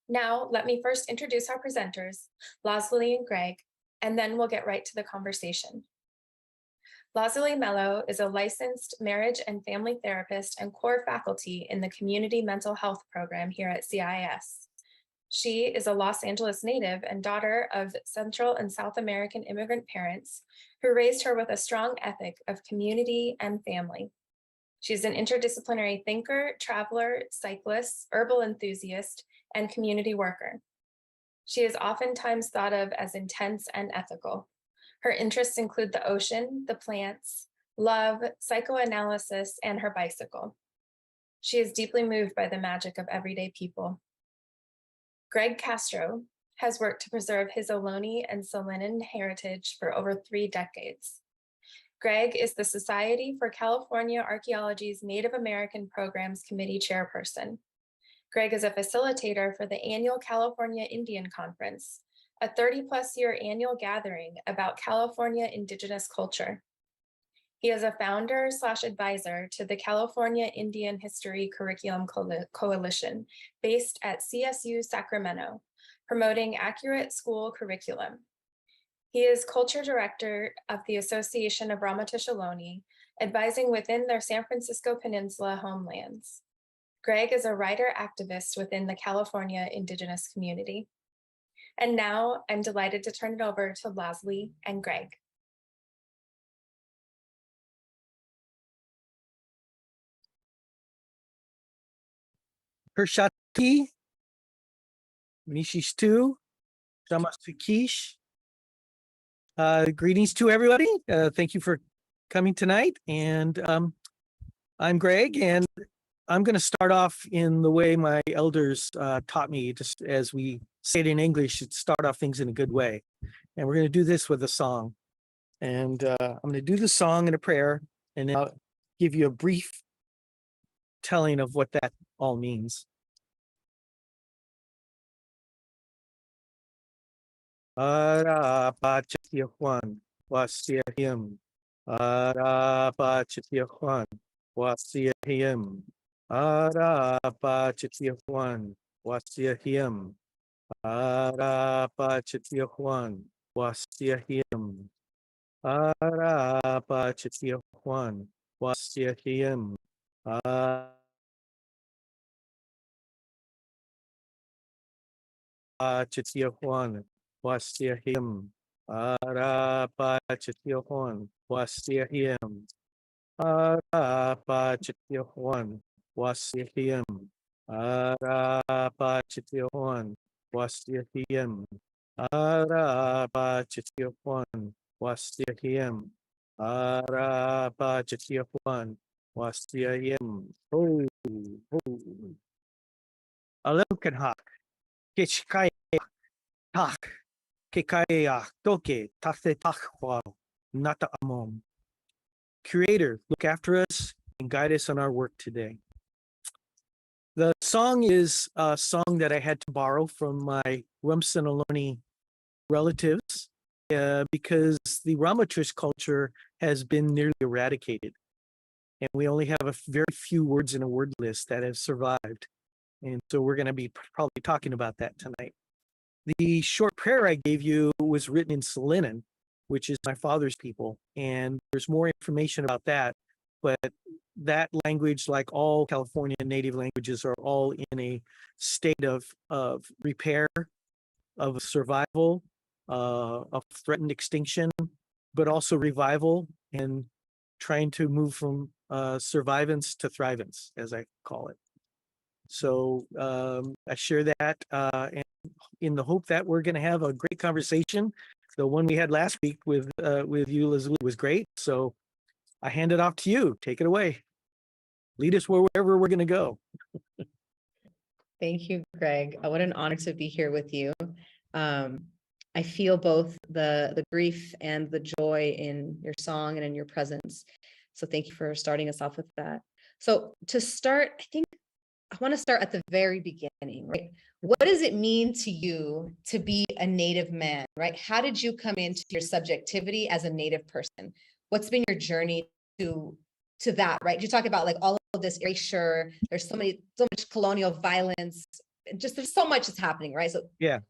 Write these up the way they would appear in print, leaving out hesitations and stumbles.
Now, let me first introduce our presenters, Lazzuly and Gregg, and then we'll get right to the conversation. Lazzuly Mello is a licensed marriage and family therapist and core faculty in the Community Mental Health Program here at CIIS. She is a Los Angeles native and daughter of Central and South American immigrant parents who raised her with a strong ethic of community and family. She's an interdisciplinary thinker, traveler, cyclist, herbal enthusiast, and community worker. She is oftentimes thought of as intense and ethical. Her interests include the ocean, the plants, love, psychoanalysis, and her bicycle. She is deeply moved by the magic of everyday people. Gregg Castro has worked to preserve his Ohlone and Salinan heritage for over 3 decades. Gregg is the Society for California Archaeology's Native American Programs Committee chairperson. Gregg is a facilitator for the annual California Indian Conference, a 30-plus-year annual gathering about California Indigenous culture. He is a founder/advisor to the California Indian History Curriculum Coalition, based at CSU Sacramento, promoting accurate school curriculum. He is culture director of the Association of Ramaytush Ohlone, advising within their San Francisco Peninsula homelands. Gregg is a writer-activist within the California Indigenous community. And now I'm delighted to turn it over to Lazzuly and Gregg. Hershati, Mishistu, Shamasukish. Greetings to everybody. Thank you for coming tonight. And I'm Gregg, and I'm going to start off in the way my elders taught me, just as we say it in English, start off things in a good way. And we're going to do this with a song. And I'm going to do the song and a prayer, and then I'll give you a brief telling of what that all means. Arapachityahuan wasyahim. Arapachityahuan wasyahim. Arapachityahuan wasyahim. Arapachityahuan wasyahim. Arapachityahuan wasyahim. Arapachityahuan wasyahim. Arapachityahuan wasyahim. Arapachityahuan wasyahim. Arapachityahuan wasyahim. Arapachityahuan wasyahim. Arapachityahuan wasyahim. Oh, Alaskan hak. Kishkaya tak. Kikaya toke tate takwal. Nata amom. Creator, look after us and guide us on our work today. The song is a song that I had to borrow from my Rumsen Ohlone relatives because the Ramaytush culture has been nearly eradicated. And we only have a very few words in a word list that have survived. And so we're going to be probably talking about that tonight. The short prayer I gave you was written in Salinan, which is my father's people. And there's more information about that. But that language, like all California native languages, are all in a state of repair, of survival, of threatened extinction, but also revival and trying to move from survivance to thrivance, as I call it. So I share that and in the hope that we're going to have a great conversation. The one we had last week with you, Lazzuly, was great. So I hand it off to you. Take it away. Lead us wherever we're going to go. Thank you, Gregg. What an honor to be here with you. I feel both the grief and the joy in your song and in your presence. So thank you for starting us off with that. So to start, I think I want to start at the very beginning, right? What does it mean to you to be a Native man, right? How did you come into your subjectivity as a Native person? What's been your journey to that, right? You talk about like all of this erasure. There's so much colonial violence just there's so much that's happening, right? So Yeah.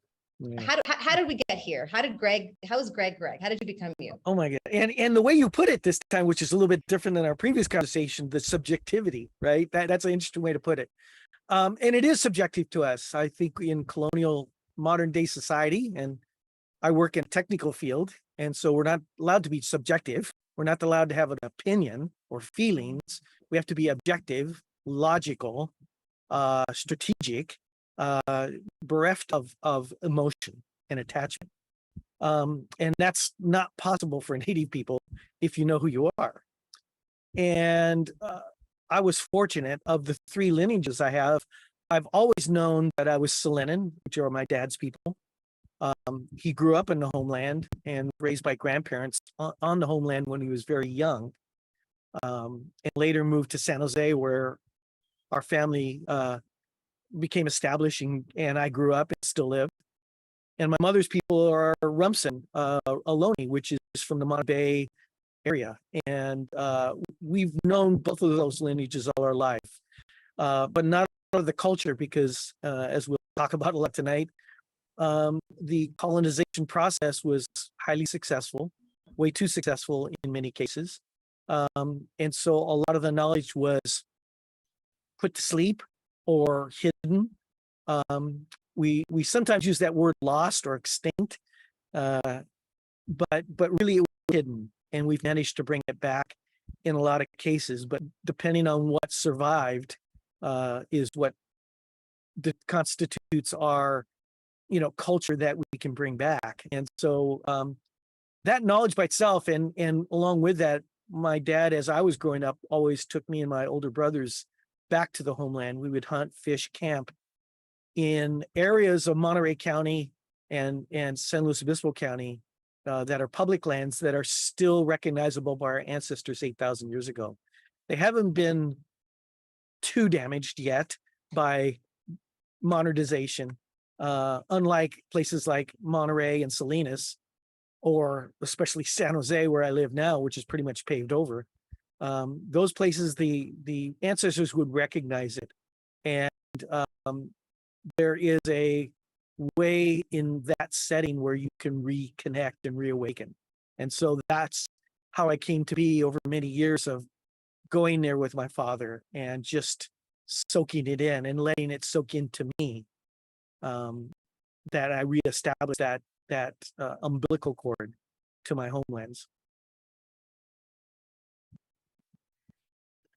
how did we get here? How is Gregg Gregg? How did you become you? Oh my God. And the way you put it this time, which is a little bit different than our previous conversation, the subjectivity, right? That's an interesting way to put it. And it is subjective to us. I think in colonial modern day society, and I work in a technical field, and so we're not allowed to be subjective. We're not allowed to have an opinion or feelings. We have to be objective, logical, strategic, bereft of emotion and attachment. And that's not possible for Native people if you know who you are. And I was fortunate, of the 3 lineages I have, I've always known that I was Salinan, which are my dad's people. He grew up in the homeland and raised by grandparents on the homeland when he was very young, and later moved to San Jose, where our family became established, and I grew up and still live. And my mother's people are Rumsen, Ohlone, which is from the Montego Bay area. And we've known both of those lineages all our life, but not of the culture, because as we'll talk about a lot tonight, the colonization process was highly successful, way too successful in many cases. And so a lot of the knowledge was put to sleep or hidden. We sometimes use that word lost or extinct, but really it was hidden, and we've managed to bring it back in a lot of cases. But depending on what survived, is what constitutes our, culture that we can bring back. And so that knowledge by itself, and along with that, my dad, as I was growing up, always took me and my older brothers back to the homeland. We would hunt, fish, camp in areas of Monterey County and San Luis Obispo County that are public lands that are still recognizable by our ancestors 8,000 years ago. They haven't been too damaged yet by modernization, unlike places like Monterey and Salinas, or especially San Jose, where I live now, which is pretty much paved over. Those places, the ancestors would recognize it. And there is a way in that setting where you can reconnect and reawaken. And so that's how I came to be over many years of going there with my father and just soaking it in and letting it soak into me, that I reestablished that umbilical cord to my homelands.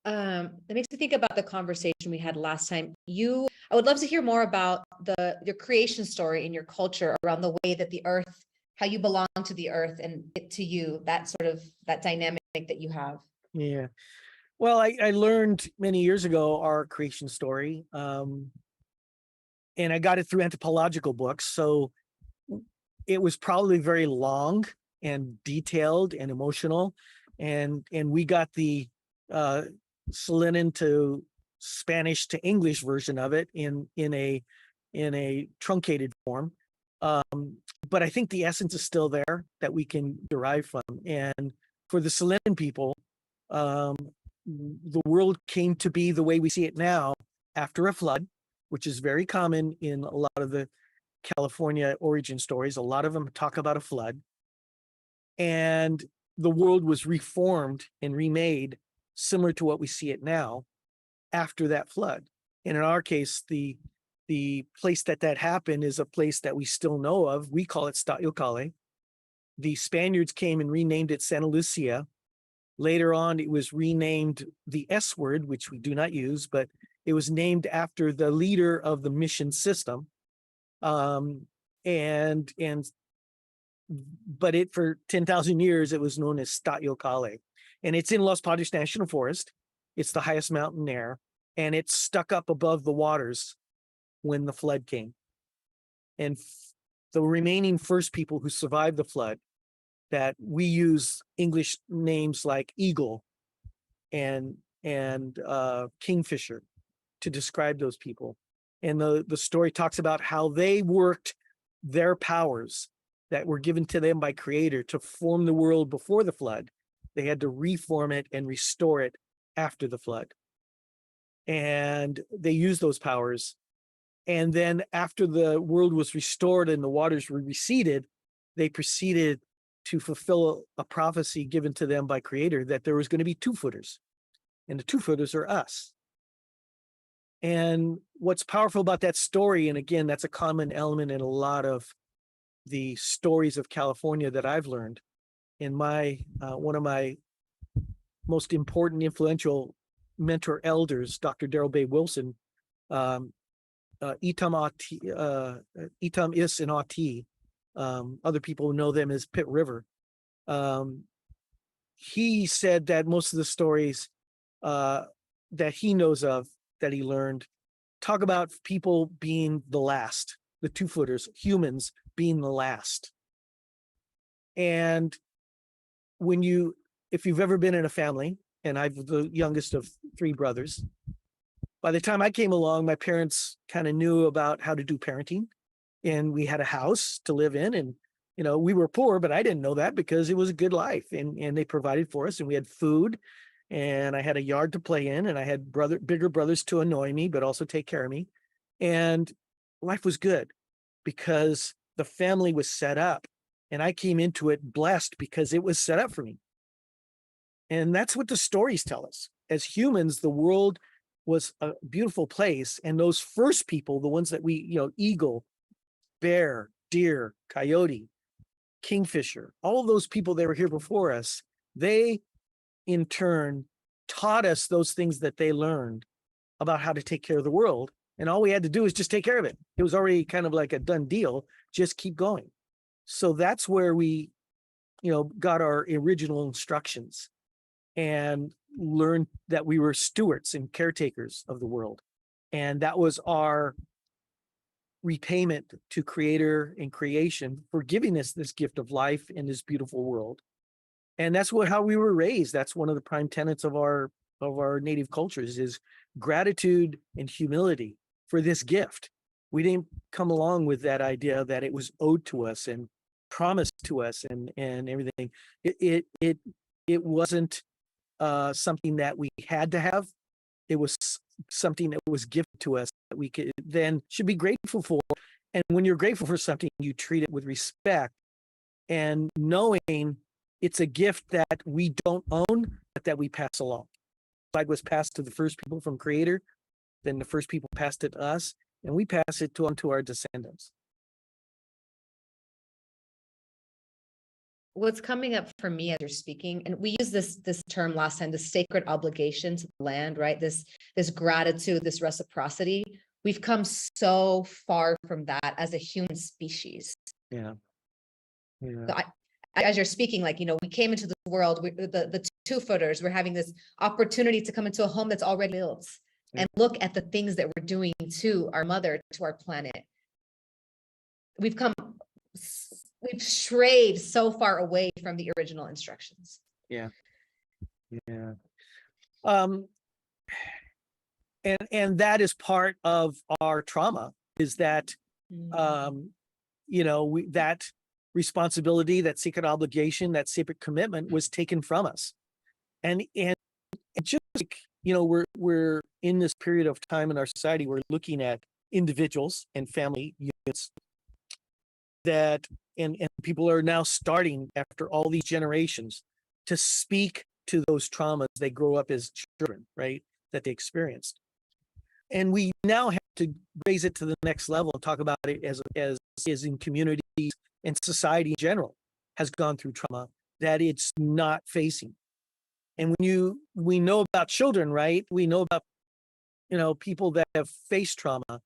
That makes me think about the conversation we had last time. I would love to hear more about your creation story and your culture around the way that the earth, how you belong to the earth and it to you, that dynamic that you have. Yeah. Well, I learned many years ago our creation story, and I got it through anthropological books. So it was probably very long and detailed and emotional, and we got the Salinan to Spanish to English version of it in a truncated form. But I think the essence is still there that we can derive from. And for the Salinan people, the world came to be the way we see it now after a flood, which is very common in a lot of the California origin stories. A lot of them talk about a flood, and the world was reformed and remade similar to what we see it now after that flood. And in our case, the place that happened is a place that we still know of. We call it Statiocalle. The Spaniards came and renamed it Santa Lucia. Later on, it was renamed the S word, which we do not use, but it was named after the leader of the mission system. But for 10,000 years, it was known as Statiocalle. And it's in Los Padres National Forest. It's the highest mountain there, and it's stuck up above the waters when the flood came. And the remaining first people who survived the flood, that we use English names like eagle and kingfisher to describe those people. And the story talks about how they worked their powers that were given to them by Creator to form the world before the flood. They had to reform it and restore it after the flood. And they used those powers And then after the world was restored and the waters were receded, they proceeded to fulfill a prophecy given to them by Creator that there was going to be 2-footers, and the 2-footers are us. And what's powerful about that story, and again, that's a common element in a lot of the stories of California that I've learned. In my one of my most important, influential mentor elders, Dr. Darrell Bay Wilson, Itam Is and Ati, other people know them as Pit River. He said that most of the stories that he knows of, that he learned, talk about people being the last, the 2-footers, humans being the last. And if you've ever been in a family, and I'm the youngest of 3 brothers, by the time I came along, my parents kind of knew about how to do parenting, and we had a house to live in, and we were poor, but I didn't know that because it was a good life, and they provided for us, and we had food, and I had a yard to play in, and I had bigger brothers to annoy me, but also take care of me, and life was good because the family was set up, and I came into it blessed because it was set up for me. And that's what the stories tell us. As humans, the world was a beautiful place, and those first people, the ones that we, eagle, bear, deer, coyote, kingfisher, all of those people that were here before us, they in turn taught us those things that they learned about how to take care of the world. And all we had to do is just take care of it. It was already kind of like a done deal. Just keep going. So that's where we, got our original instructions and learned that we were stewards and caretakers of the world. And that was our repayment to Creator and creation for giving us this gift of life in this beautiful world. And that's how we were raised. That's one of the prime tenets of our Native cultures is gratitude and humility for this gift. We didn't come along with that idea that it was owed to us and promised to us and everything. It wasn't something that we had to have. It was something that was given to us that we should be grateful for. And when you're grateful for something, you treat it with respect and knowing it's a gift that we don't own, but that we pass along. Flag was passed to the first people from Creator, then the first people passed it to us, and we pass it on to our descendants. What's coming up for me as you're speaking, and we used this term last time, the sacred obligation to the land, right? This gratitude, this reciprocity. We've come so far from that as a human species. Yeah. So as you're speaking, we came into this world, the 2-footers, we're having this opportunity to come into a home that's already built and look at the things that we're doing to our mother, to our planet. We've strayed so far away from the original instructions. Yeah. And that is part of our trauma, is that that responsibility, that sacred obligation, that sacred commitment was taken from us. And just like, we're in this period of time in our society, we're looking at individuals and family units that and people are now starting after all these generations to speak to those traumas they grow up as children, right, that they experienced. And we now have to raise it to the next level and talk about it as in communities and society in general has gone through trauma that it's not facing. And we know about children, right? We know about, people that have faced trauma.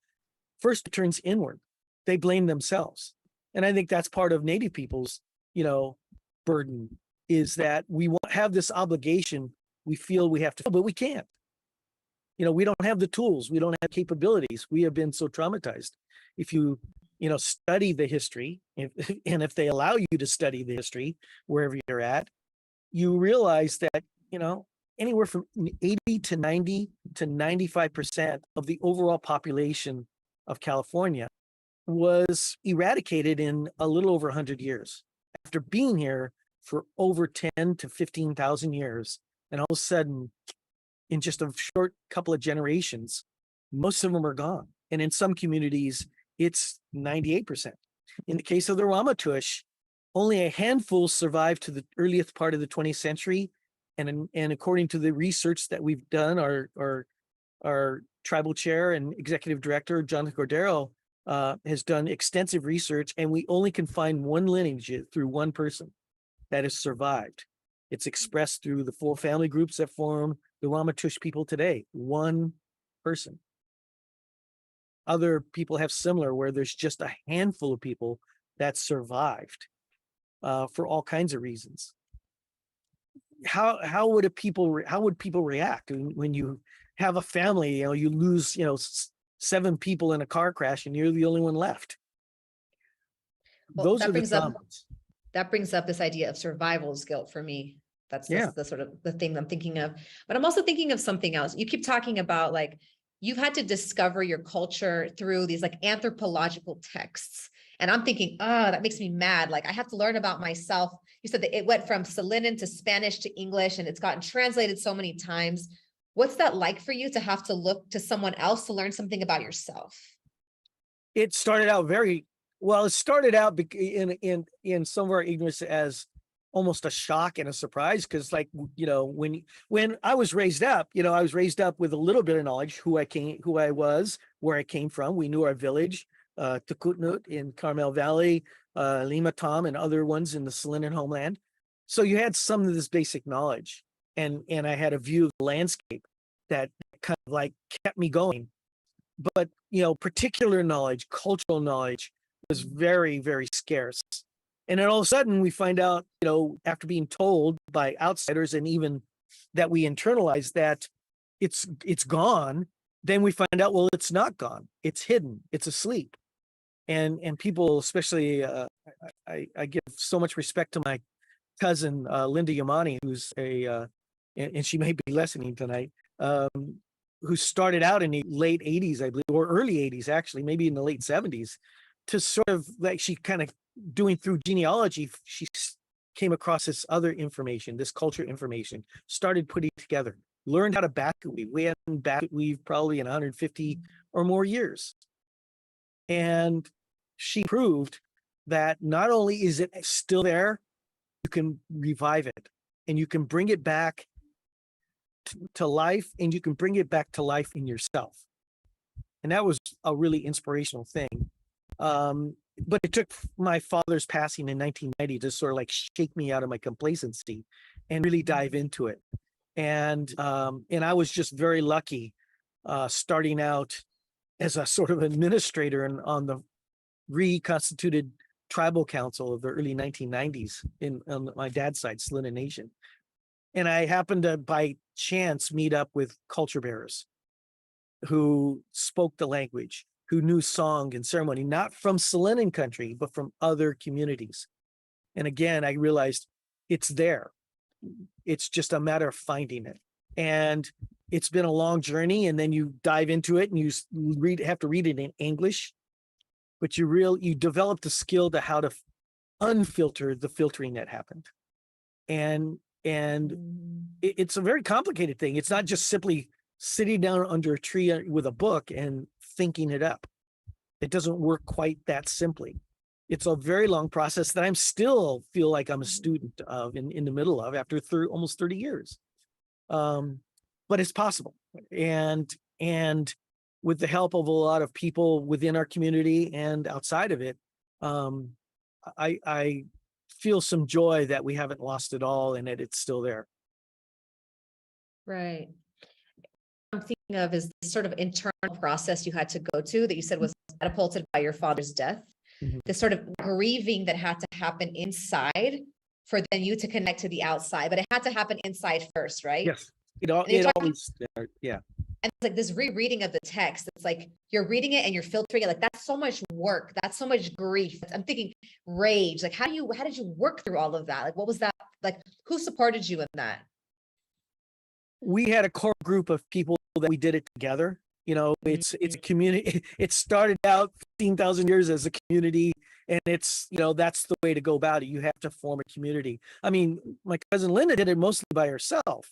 First, it turns inward. They blame themselves. And I think that's part of Native people's, burden, is that we have this obligation we feel we have to, but we can't. We don't have the tools. We don't have capabilities. We have been so traumatized. If you, study the history, and if they allow you to study the history wherever you're at, you realize that, anywhere from 80 to 90 to 95% of the overall population of California was eradicated in a little over 100 years after being here for over 10 to 15,000 years. And all of a sudden, in just a short couple of generations, most of them are gone. And in some communities, it's 98%. In the case of the Ramaytush, only a handful survived to the earliest part of the 20th century. And according to the research that we've done, our tribal chair and executive director, Jonathan Cordero, has done extensive research, and we only can find one lineage through one person that has survived. It's expressed through the 4 family groups that form the Ramaytush people today, one person. Other people have similar, where there's just a handful of people that survived for all kinds of reasons. How would people react when you have a family, you lose 7 people in a car crash and you're the only one left? Well, Those that are the brings up traumas. that brings up this idea of survival's guilt for me. That's the sort of the thing I'm thinking of. But I'm also thinking of something else. You keep talking about like you've had to discover your culture through these like anthropological texts. And I'm thinking, oh, that makes me mad. Like I have to learn about myself. You said that it went from Salinan to Spanish to English, and it's gotten translated so many times. What's that like for you to have to look to someone else to learn something about yourself? It started out very well. It started out in some of our ignorance as almost a shock and a surprise, because like when I was raised up, I was raised up with a little bit of knowledge, who I was, where I came from. We knew our village, Tukutnut in Carmel Valley, Lima Tom, and other ones in the Salinan homeland. So you had some of this basic knowledge, and I had a view of the landscape that kind of like kept me going. But particular knowledge, cultural knowledge, was very, very scarce. And then all of a sudden we find out, after being told by outsiders, and even that we internalize that it's gone, then we find out, well, it's not gone. It's hidden. It's asleep. And people, especially, I give so much respect to my cousin, Linda Yamani, who's and she may be listening tonight, who started out in the late 80s, I believe, or early 80s, actually, maybe in the late 70s, to sort of like, she kind of doing through genealogy, she came across this other information, this culture information, started putting together, learned how to basket weave. We hadn't basket weave probably in 150 or more years. And she proved that not only is it still there, you can revive it, and you can bring it back to life, and you can bring it back to life in yourself. And that was a really inspirational thing. But it took my father's passing in 1990 to sort of like shake me out of my complacency and really dive into it. And I was just very lucky, starting out as a sort of administrator on the reconstituted tribal council of the early 1990s on my dad's side, Salinan Nation. And I happened to, by chance, meet up with culture bearers who spoke the language, who knew song and ceremony, not from Salinan country, but from other communities. And again, I realized it's there. It's just a matter of finding it. And it's been a long journey, and then you dive into it and you have to read it in English, but you develop the skill to how to unfilter the filtering that happened. And it's a very complicated thing. It's not just simply sitting down under a tree with a book and thinking it up. It doesn't work quite that simply. It's a very long process that I'm still feel like I'm a student of, in the middle of, after almost 30 years. But it's possible. And with the help of a lot of people within our community and outside of it, I feel some joy that we haven't lost it all and that it's still there. Right. I'm thinking of is this sort of internal process you had to go to that you said was catapulted by your father's death. Mhm. This sort of grieving that had to happen inside for then you to connect to the outside, but it had to happen inside first, right? Yes, it you're talking- always, yeah. And it's like this rereading of the text. It's like you're reading it and you're filtering it. Like that's so much work. That's so much grief. I'm thinking rage. Like how did you work through all of that? Like what was that? Like who supported you in that? We had a core group of people that we did it together. It's a community. It started out 15,000 years as a community, and it's, that's the way to go about it. You have to form a community. I mean, my cousin Linda did it mostly by herself,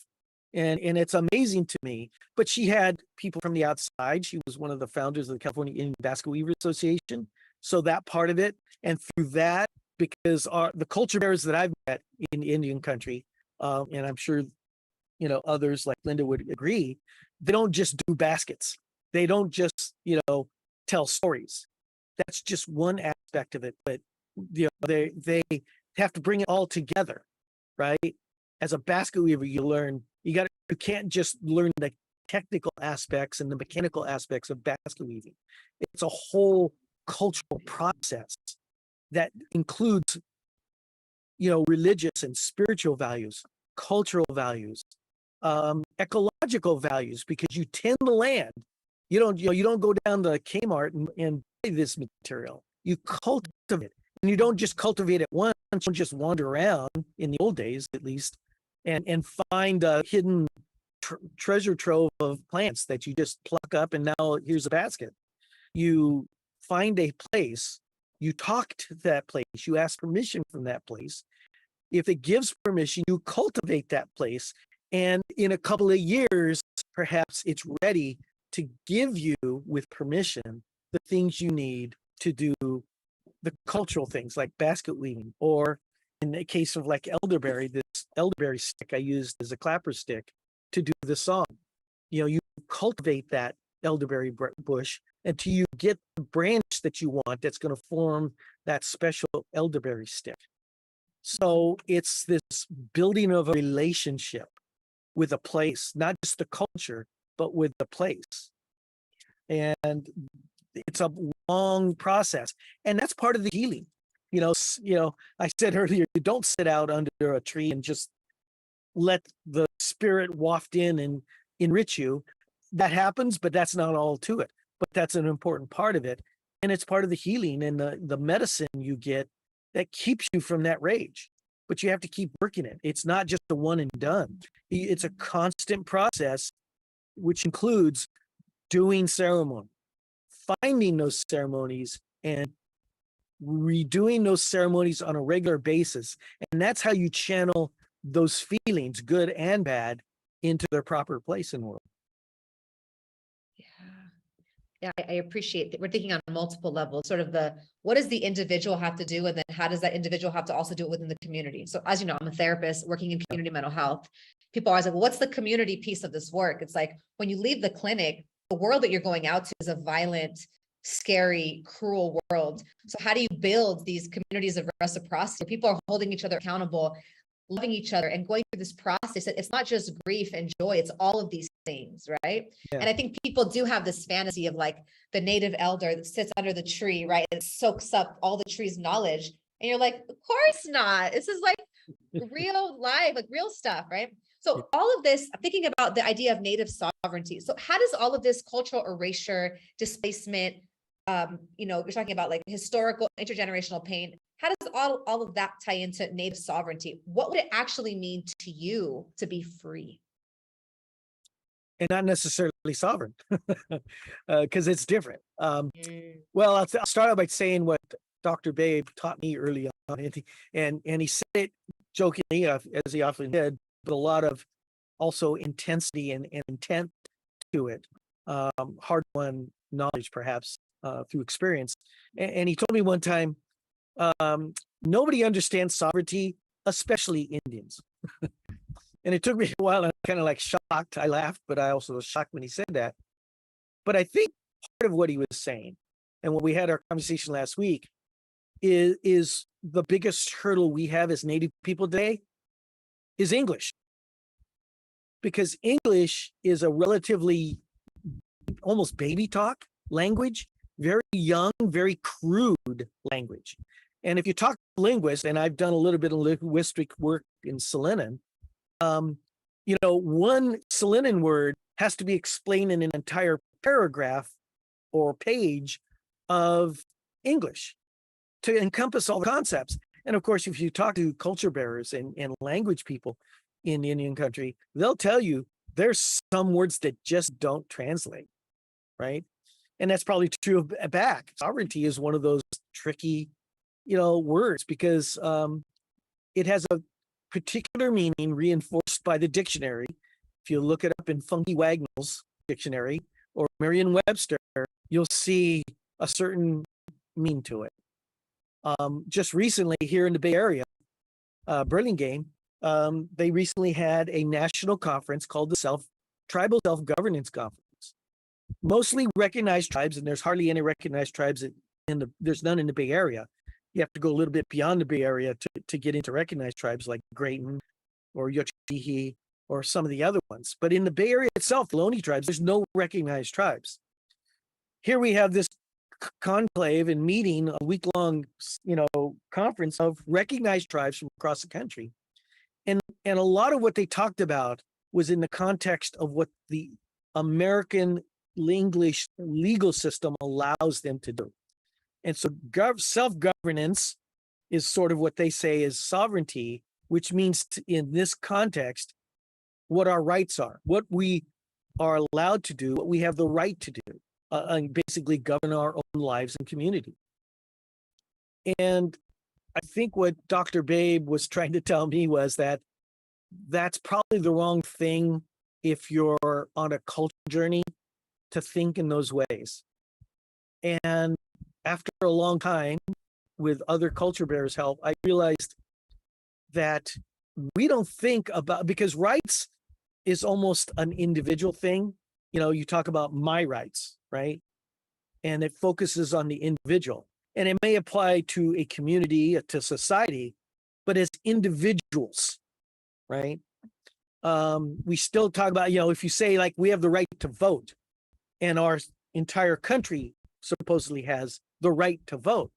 And it's amazing to me. But she had people from the outside. She was one of the founders of the California Indian Basket Weaver Association. So that part of it, and through that, because the culture bearers that I've met in Indian country, and I'm sure others like Linda would agree, they don't just do baskets. They don't just tell stories. That's just one aspect of it. But they have to bring it all together, right? As a basket weaver, you can't just learn the technical aspects and the mechanical aspects of basket weaving. It's a whole cultural process that includes religious and spiritual values, cultural values, ecological values, because you tend the land. You don't go down to Kmart and buy this material. You cultivate it, and you don't just cultivate it once. You don't just wander around, in the old days at least, and find a hidden treasure trove of plants that you just pluck up and now here's a basket. You find a place, you talk to that place, you ask permission from that place. If it gives permission, you cultivate that place, and in a couple of years, perhaps it's ready to give you, with permission, the things you need to do the cultural things like basket weaving, or in the case of like elderberry, this elderberry stick I used as a clapper stick to do the song. You cultivate that elderberry bush until you get the branch that you want that's going to form that special elderberry stick. So it's this building of a relationship with a place, not just the culture, but with the place. And it's a long process, and that's part of the healing. I said earlier, you don't sit out under a tree and just let the spirit waft in and enrich you. That happens, but that's not all to it. But that's an important part of it, and it's part of the healing and the medicine you get that keeps you from that rage. But you have to keep working it. It's not just a one and done. It's a constant process, which includes doing ceremony, finding those ceremonies, and redoing those ceremonies on a regular basis. And that's how you channel those feelings, good and bad, into their proper place in the world. Yeah, I appreciate that. We're thinking on multiple levels, sort of what does the individual have to do? And then how does that individual have to also do it within the community? So as you know, I'm a therapist working in community mental health. People are always like, well, what's the community piece of this work? It's like, when you leave the clinic, the world that you're going out to is a violent, scary, cruel world. So how do you build these communities of reciprocity where people are holding each other accountable, loving each other, and going through this process? It's not just grief and joy, it's all of these things, right? Yeah. And I think people do have this fantasy of like the native elder that sits under the tree, right, and soaks up all the tree's knowledge. And you're like, of course not. This is like real life, like real stuff, right? So all of this, I'm thinking about the idea of native sovereignty. So how does all of this cultural erasure, displacement, you're talking about like historical, intergenerational pain, how does all of that tie into native sovereignty? What would it actually mean to you to be free? And not necessarily sovereign, because it's different. Well, I'll start out by saying what Dr. Babe taught me early on, and he said it jokingly, as he often did, but a lot of also intensity and intent to it, hard-won knowledge, perhaps, through experience. And he told me one time, nobody understands sovereignty, especially Indians. And it took me a while, and I kind of like shocked. I laughed, but I also was shocked when he said that. But I think part of what he was saying, and when we had our conversation last week, is the biggest hurdle we have as Native people today is English. Because English is a relatively almost baby talk language, very young, very crude language. And if you talk to linguists, and I've done a little bit of linguistic work in Salinan, one Salinan word has to be explained in an entire paragraph or page of English to encompass all the concepts. And of course, if you talk to culture bearers and language people in Indian country, they'll tell you there's some words that just don't translate, right? And that's probably true of back. Sovereignty is one of those tricky, words, because it has a particular meaning reinforced by the dictionary, If you look it up in Funky Wagnall's dictionary or Merriam-Webster, you'll see a certain meaning to it. Just recently here in the Bay Area, Burlingame, they recently had a national conference called the Tribal Self-Governance Conference. Mostly recognized tribes, and there's hardly any recognized tribes there's none in the Bay Area. You have to go a little bit beyond the Bay Area to get into recognized tribes like Grayton or Yochihi or some of the other ones. But in the Bay Area itself, the Ohlone tribes, there's no recognized tribes. Here we have this conclave and meeting, a week-long, conference of recognized tribes from across the country. And a lot of what they talked about was in the context of what the American English legal system allows them to do. And so self-governance is sort of what they say is sovereignty, which means in this context, what our rights are, what we are allowed to do, what we have the right to do, and basically govern our own lives and community. And I think what Dr. Babe was trying to tell me was that that's probably the wrong thing if you're on a culture journey to think in those ways. And after a long time with other culture bearers' help, I realized that we don't think about, because rights is almost an individual thing. You talk about my rights, right? And it focuses on the individual. And it may apply to a community, to society, but as individuals, right? We still talk about, if you say like we have the right to vote and our entire country supposedly has the right to vote,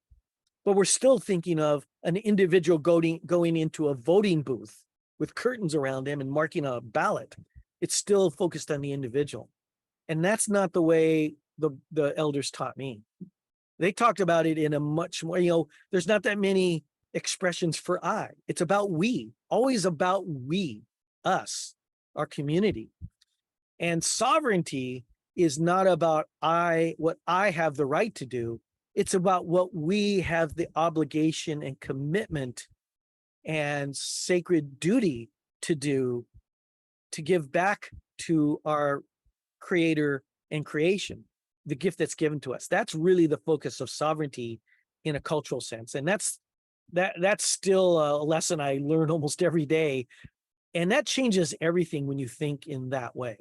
but we're still thinking of an individual going into a voting booth with curtains around him and marking a ballot. It's still focused on the individual. And that's not the way the elders taught me. They talked about it in a much more, there's not that many expressions for I. It's about we, always about we, us, our community. And sovereignty is not about what I have the right to do. It's about what we have the obligation and commitment and sacred duty to do, to give back to our creator and creation, the gift that's given to us. That's really the focus of sovereignty in a cultural sense. And that's still a lesson I learn almost every day. And that changes everything when you think in that way.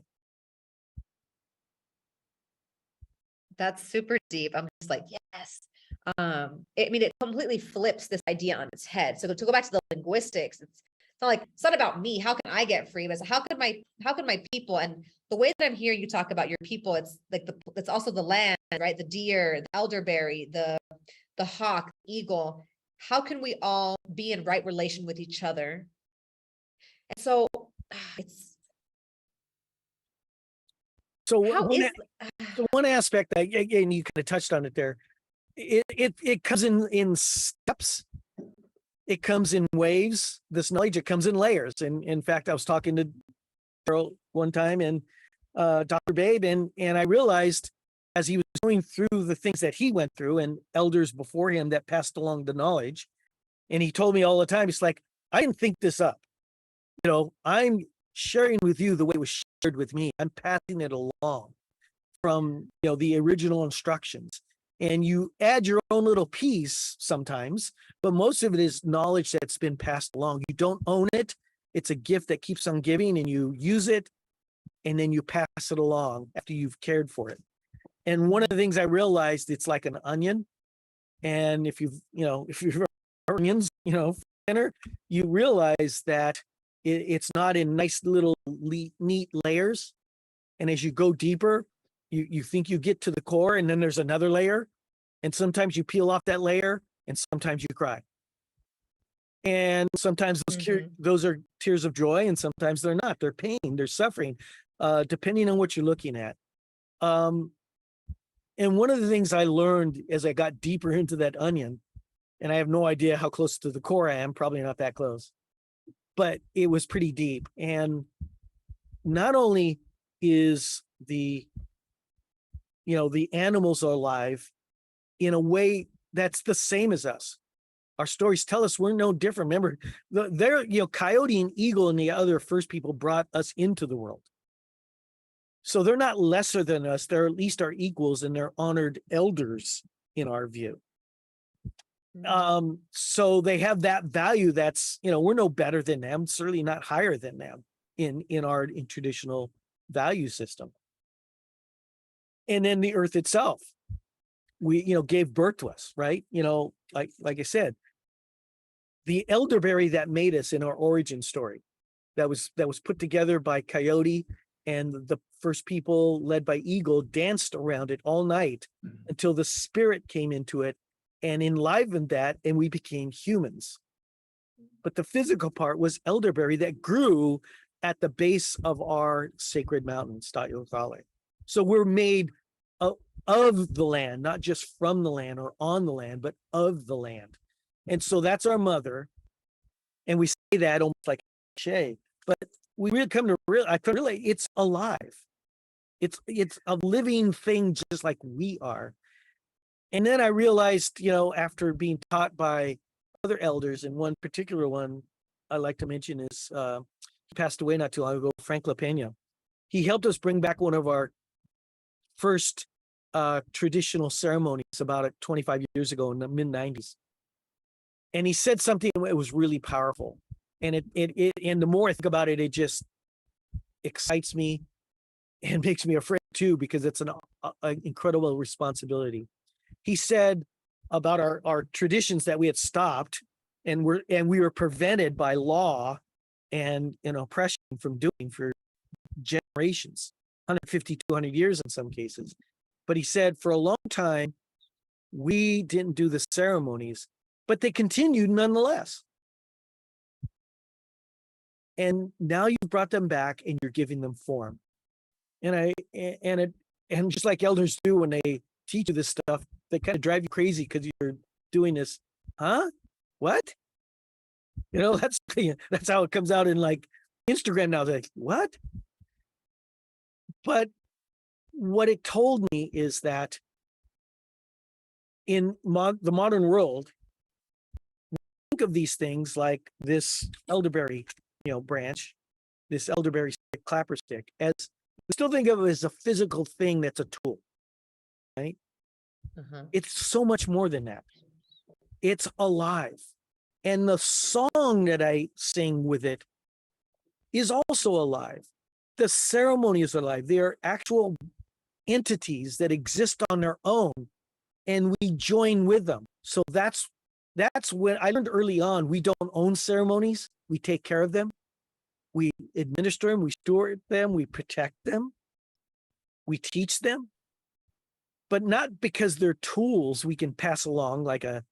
That's super deep. I'm just like, yes. It completely flips this idea on its head. So to go back to the linguistics, it's not about me. How can I get free? But how can my people, and the way that I'm hearing you talk about your people, it's like it's also the land, right? The deer, the elderberry, the hawk, the eagle. How can we all be in right relation with each other? And so it's one aspect, again, you kind of touched on it there. It comes in steps. It comes in waves. This knowledge, it comes in layers. And in fact, I was talking to Carol one time and Dr. Babe, and I realized as he was going through the things that he went through and elders before him that passed along the knowledge, and he told me all the time, it's like, I didn't think this up. I'm sharing with you the way it was shared with me. I'm passing it along from, the original instructions. And you add your own little piece sometimes, but most of it is knowledge that's been passed along. You don't own it. It's a gift that keeps on giving, and you use it, and then you pass it along after you've cared for it. And one of the things I realized, it's like an onion. And if you've onions, dinner, you realize that it's not in nice little neat layers. And as you go deeper, you think you get to the core, and then there's another layer. And sometimes you peel off that layer, and sometimes you cry. And sometimes those are tears of joy, and sometimes they're not. They're pain, they're suffering, depending on what you're looking at. And one of the things I learned as I got deeper into that onion, and I have no idea how close to the core I am, probably not that close, but it was pretty deep. And not only is the animals are alive in a way that's the same as us. Our stories tell us we're no different. Remember, coyote and eagle and the other first people brought us into the world. So they're not lesser than us. They're at least our equals, and they're honored elders in our view. So they have that value that's, we're no better than them, certainly not higher than them in our traditional value system. And then the earth itself, we, gave birth to us, right? Like I said, the elderberry that made us in our origin story, that was put together by Coyote, and the first people led by Eagle danced around it all night until the spirit came into it and enlivened that, and we became humans. But the physical part was elderberry that grew at the base of our sacred mountain, Statiothale. So we're made of the land, not just from the land or on the land, but of the land. And so that's our mother. And we say that almost like a cliche, but we really come to realize it's alive. It's a living thing just like we are. And then I realized, after being taught by other elders, and one particular one I like to mention is, he passed away not too long ago, Frank LaPena. He helped us bring back one of our first traditional ceremonies about 25 years ago in the mid-90s. And he said something that was really powerful. And and the more I think about it, it just excites me and makes me afraid too, because it's an incredible responsibility. He said about our traditions that we had stopped and we were prevented by law and oppression from doing for generations, 150, 200 years in some cases. But he said for a long time, we didn't do the ceremonies, but they continued nonetheless. And now you've brought them back and you're giving them form. And just like elders do when they teach you this stuff, they kind of drive you crazy because you're doing this. Huh? What? That's how it comes out in like Instagram now. They're like, what? But what it told me is that in the modern world, we think of these things like this elderberry, branch, this elderberry stick, clapper stick, as we still think of it as a physical thing that's a tool, right? It's so much more than that. It's alive. And the song that I sing with it is also alive. The ceremony is alive. They are actual entities that exist on their own, and we join with them. So that's when I learned early on, we don't own ceremonies. We take care of them. We administer them. We steward them. We protect them. We teach them. But not because they're tools we can pass along like a,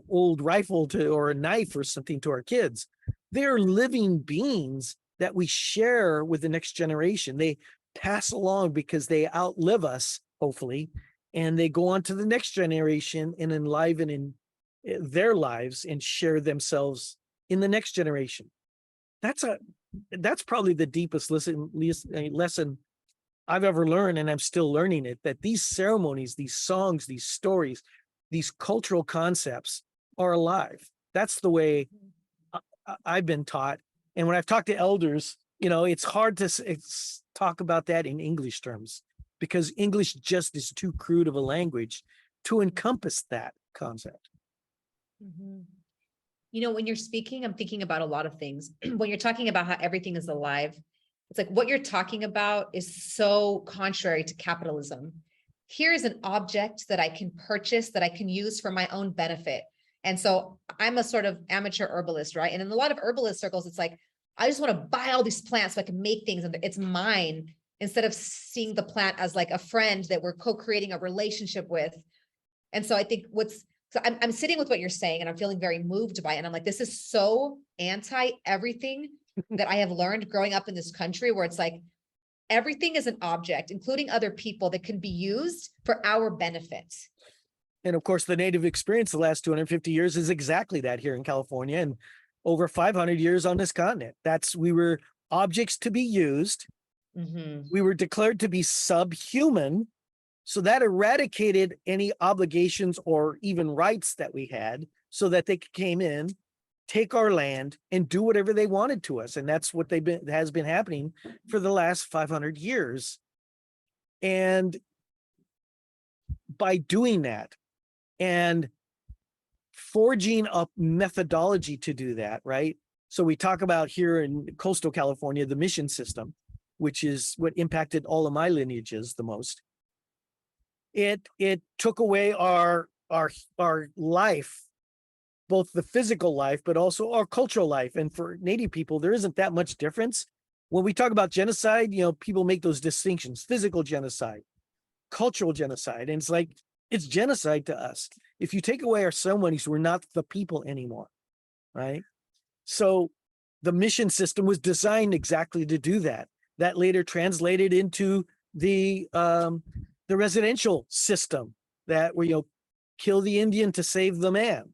old rifle or a knife or something to our kids. They're living beings that we share with the next generation. They pass along because they outlive us, hopefully, and they go on to the next generation and enliven in their lives and share themselves in the next generation. That's probably the deepest lesson I've ever learned, and I'm still learning it, that these ceremonies, these songs, these stories, these cultural concepts are alive. That's the way I've been taught. And when I've talked to elders, it's hard to talk about that in English terms, because English just is too crude of a language to encompass that concept. When you're speaking, I'm thinking about a lot of things. When you're talking about how everything is alive, it's like what you're talking about is so contrary to capitalism. Here is an object that I can purchase, that I can use for my own benefit. And so I'm a sort of amateur herbalist, right? And in a lot of herbalist circles, it's like, I just want to buy all these plants so I can make things and it's mine, instead of seeing the plant as like a friend that we're co-creating a relationship with. And so I think I'm sitting with what you're saying and I'm feeling very moved by it. And I'm like, this is so anti everything that I have learned growing up in this country, where it's like, everything is an object, including other people, that can be used for our benefit. And of course, the Native experience the last 250 years is exactly that here in California, and over 500 years on this continent. We were objects to be used. We were declared to be subhuman. So that eradicated any obligations or even rights that we had, so that they came in, take our land, and do whatever they wanted to us. And that's what has been happening for the last 500 years And by doing that and forging a methodology to do that, right? So we talk about here in coastal California, the mission system, which is what impacted all of my lineages the most. It took away our life, both the physical life, but also our cultural life. And for Native people, there isn't that much difference. When we talk about genocide, people make those distinctions: physical genocide, cultural genocide. And it's like, it's genocide to us. If you take away our ceremonies, we're not the people anymore, right? So the mission system was designed exactly to do that. That later translated into the residential system that where kill the Indian to save the man.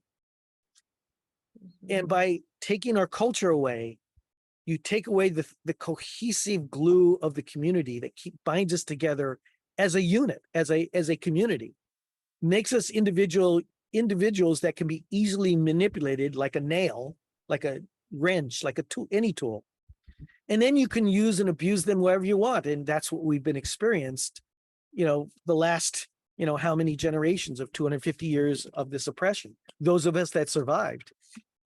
And by taking our culture away, you take away the cohesive glue of the community that binds us together as a unit, as a community, makes us individuals that can be easily manipulated, like a nail, like a wrench, like a tool, any tool. And then you can use and abuse them wherever you want. And that's what we've been experienced, the last, how many generations of 250 years of this oppression, those of us that survived.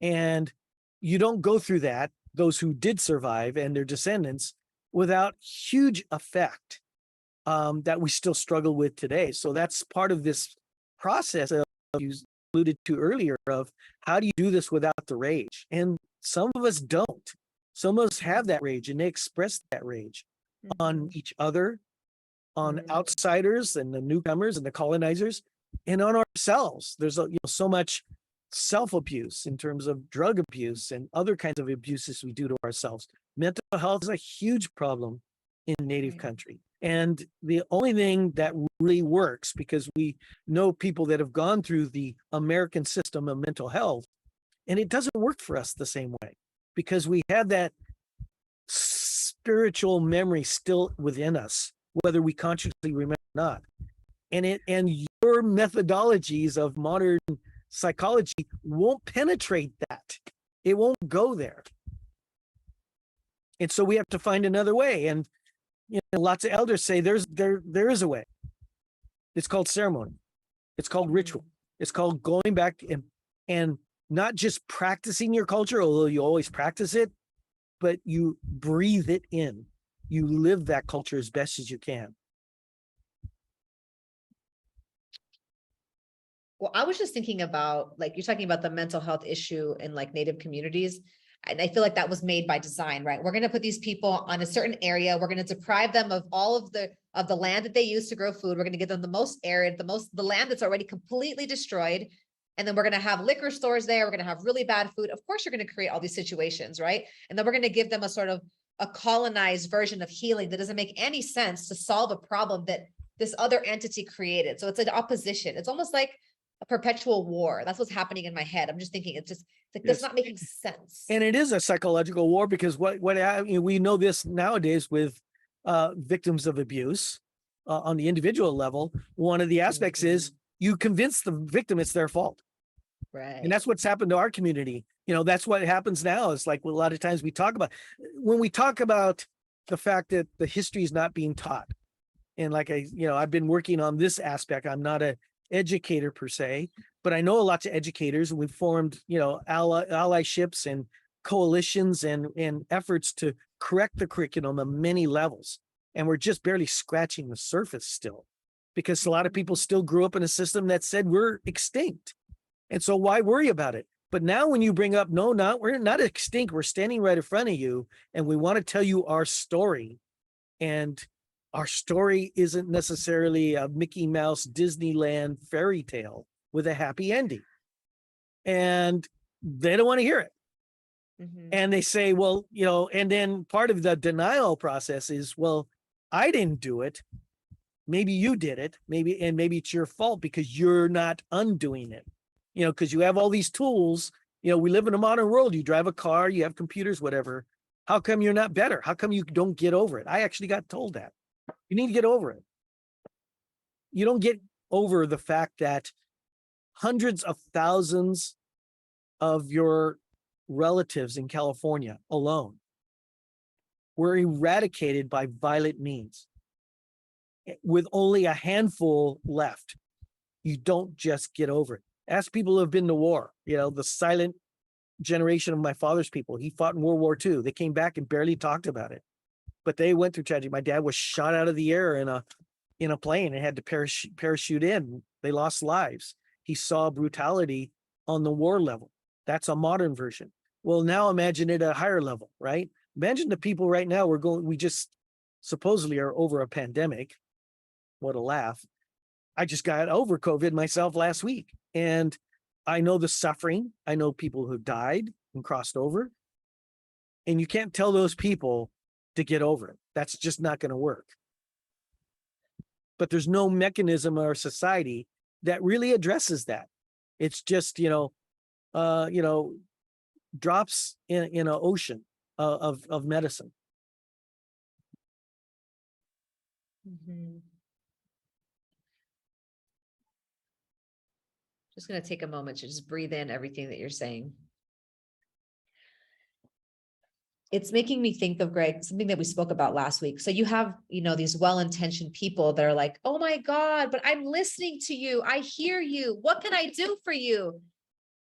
And you don't go through that, those who did survive and their descendants, without huge effect that we still struggle with today. So that's part of this process you alluded to earlier of how do you do this without the rage? And some of us don't. Some of us have that rage and they express that rage on each other, on outsiders and the newcomers and the colonizers, and on ourselves. There's so much self-abuse in terms of drug abuse and other kinds of abuses we do to ourselves. Mental health is a huge problem in Native country. And the only thing that really works, because we know people that have gone through the American system of mental health, and it doesn't work for us the same way, because we have that spiritual memory still within us, whether we consciously remember or not. And your methodologies of modern psychology won't penetrate that. It won't go there. And so we have to find another way. And lots of elders say there is a way. It's called ceremony. It's called ritual. It's called going back and not just practicing your culture, although you always practice it, but you breathe it in. You live that culture as best as you can. Well, I was just thinking about, like, you're talking about the mental health issue in like Native communities. And I feel like that was made by design, right? We're going to put these people on a certain area. We're going to deprive them of all of the land that they use to grow food. We're going to give them the most arid, the land that's already completely destroyed. And then we're going to have liquor stores there. We're going to have really bad food. Of course, you're going to create all these situations, right? And then we're going to give them a sort of a colonized version of healing that doesn't make any sense to solve a problem that this other entity created. So it's an opposition. It's almost like a perpetual war. That's what's happening in my head. I'm just thinking, it's like, that's not making sense. And it is a psychological war, because we know this nowadays with victims of abuse on the individual level. One of the aspects is you convince the victim it's their fault. Right. And that's what's happened to our community. That's what happens now. It's like a lot of times when we talk about the fact that the history is not being taught. And like I've been working on this aspect. I'm not an educator per se, but I know lots of educators, and we've formed, allyships and coalitions and efforts to correct the curriculum on many levels. And we're just barely scratching the surface still, because a lot of people still grew up in a system that said we're extinct. And so why worry about it? But now when you bring up, we're not extinct. We're standing right in front of you, and we want to tell you our story. And our story isn't necessarily a Mickey Mouse Disneyland fairy tale with a happy ending. And they don't want to hear it. And they say, well, and then part of the denial process is, well, I didn't do it. Maybe you did it. Maybe it's your fault because you're not undoing it. Because you have all these tools. We live in a modern world. You drive a car, you have computers, whatever. How come you're not better? How come you don't get over it? I actually got told that. You need to get over it. You don't get over the fact that hundreds of thousands of your relatives in California alone were eradicated by violent means. with only a handful left. You don't just get over it. Ask people who have been to war, the silent generation of my father's people. He fought in World War II. They came back and barely talked about it, but they went through tragedy. My dad was shot out of the air in a plane and had to parachute in. They lost lives. He saw brutality on the war level. That's a modern version. Well, now imagine it at a higher level, right? Imagine the people right now we just supposedly are over a pandemic. What a laugh. I just got over COVID myself last week, and I know the suffering. I know people who died and crossed over, and you can't tell those people to get over it. That's just not going to work. But there's no mechanism in our society that really addresses that. It's just, drops in an ocean of medicine. Mhm. Just going to take a moment to just breathe in everything that you're saying. It's making me think of, Greg, something that we spoke about last week. So you have, these well-intentioned people that are like, oh my God, but I'm listening to you. I hear you. What can I do for you?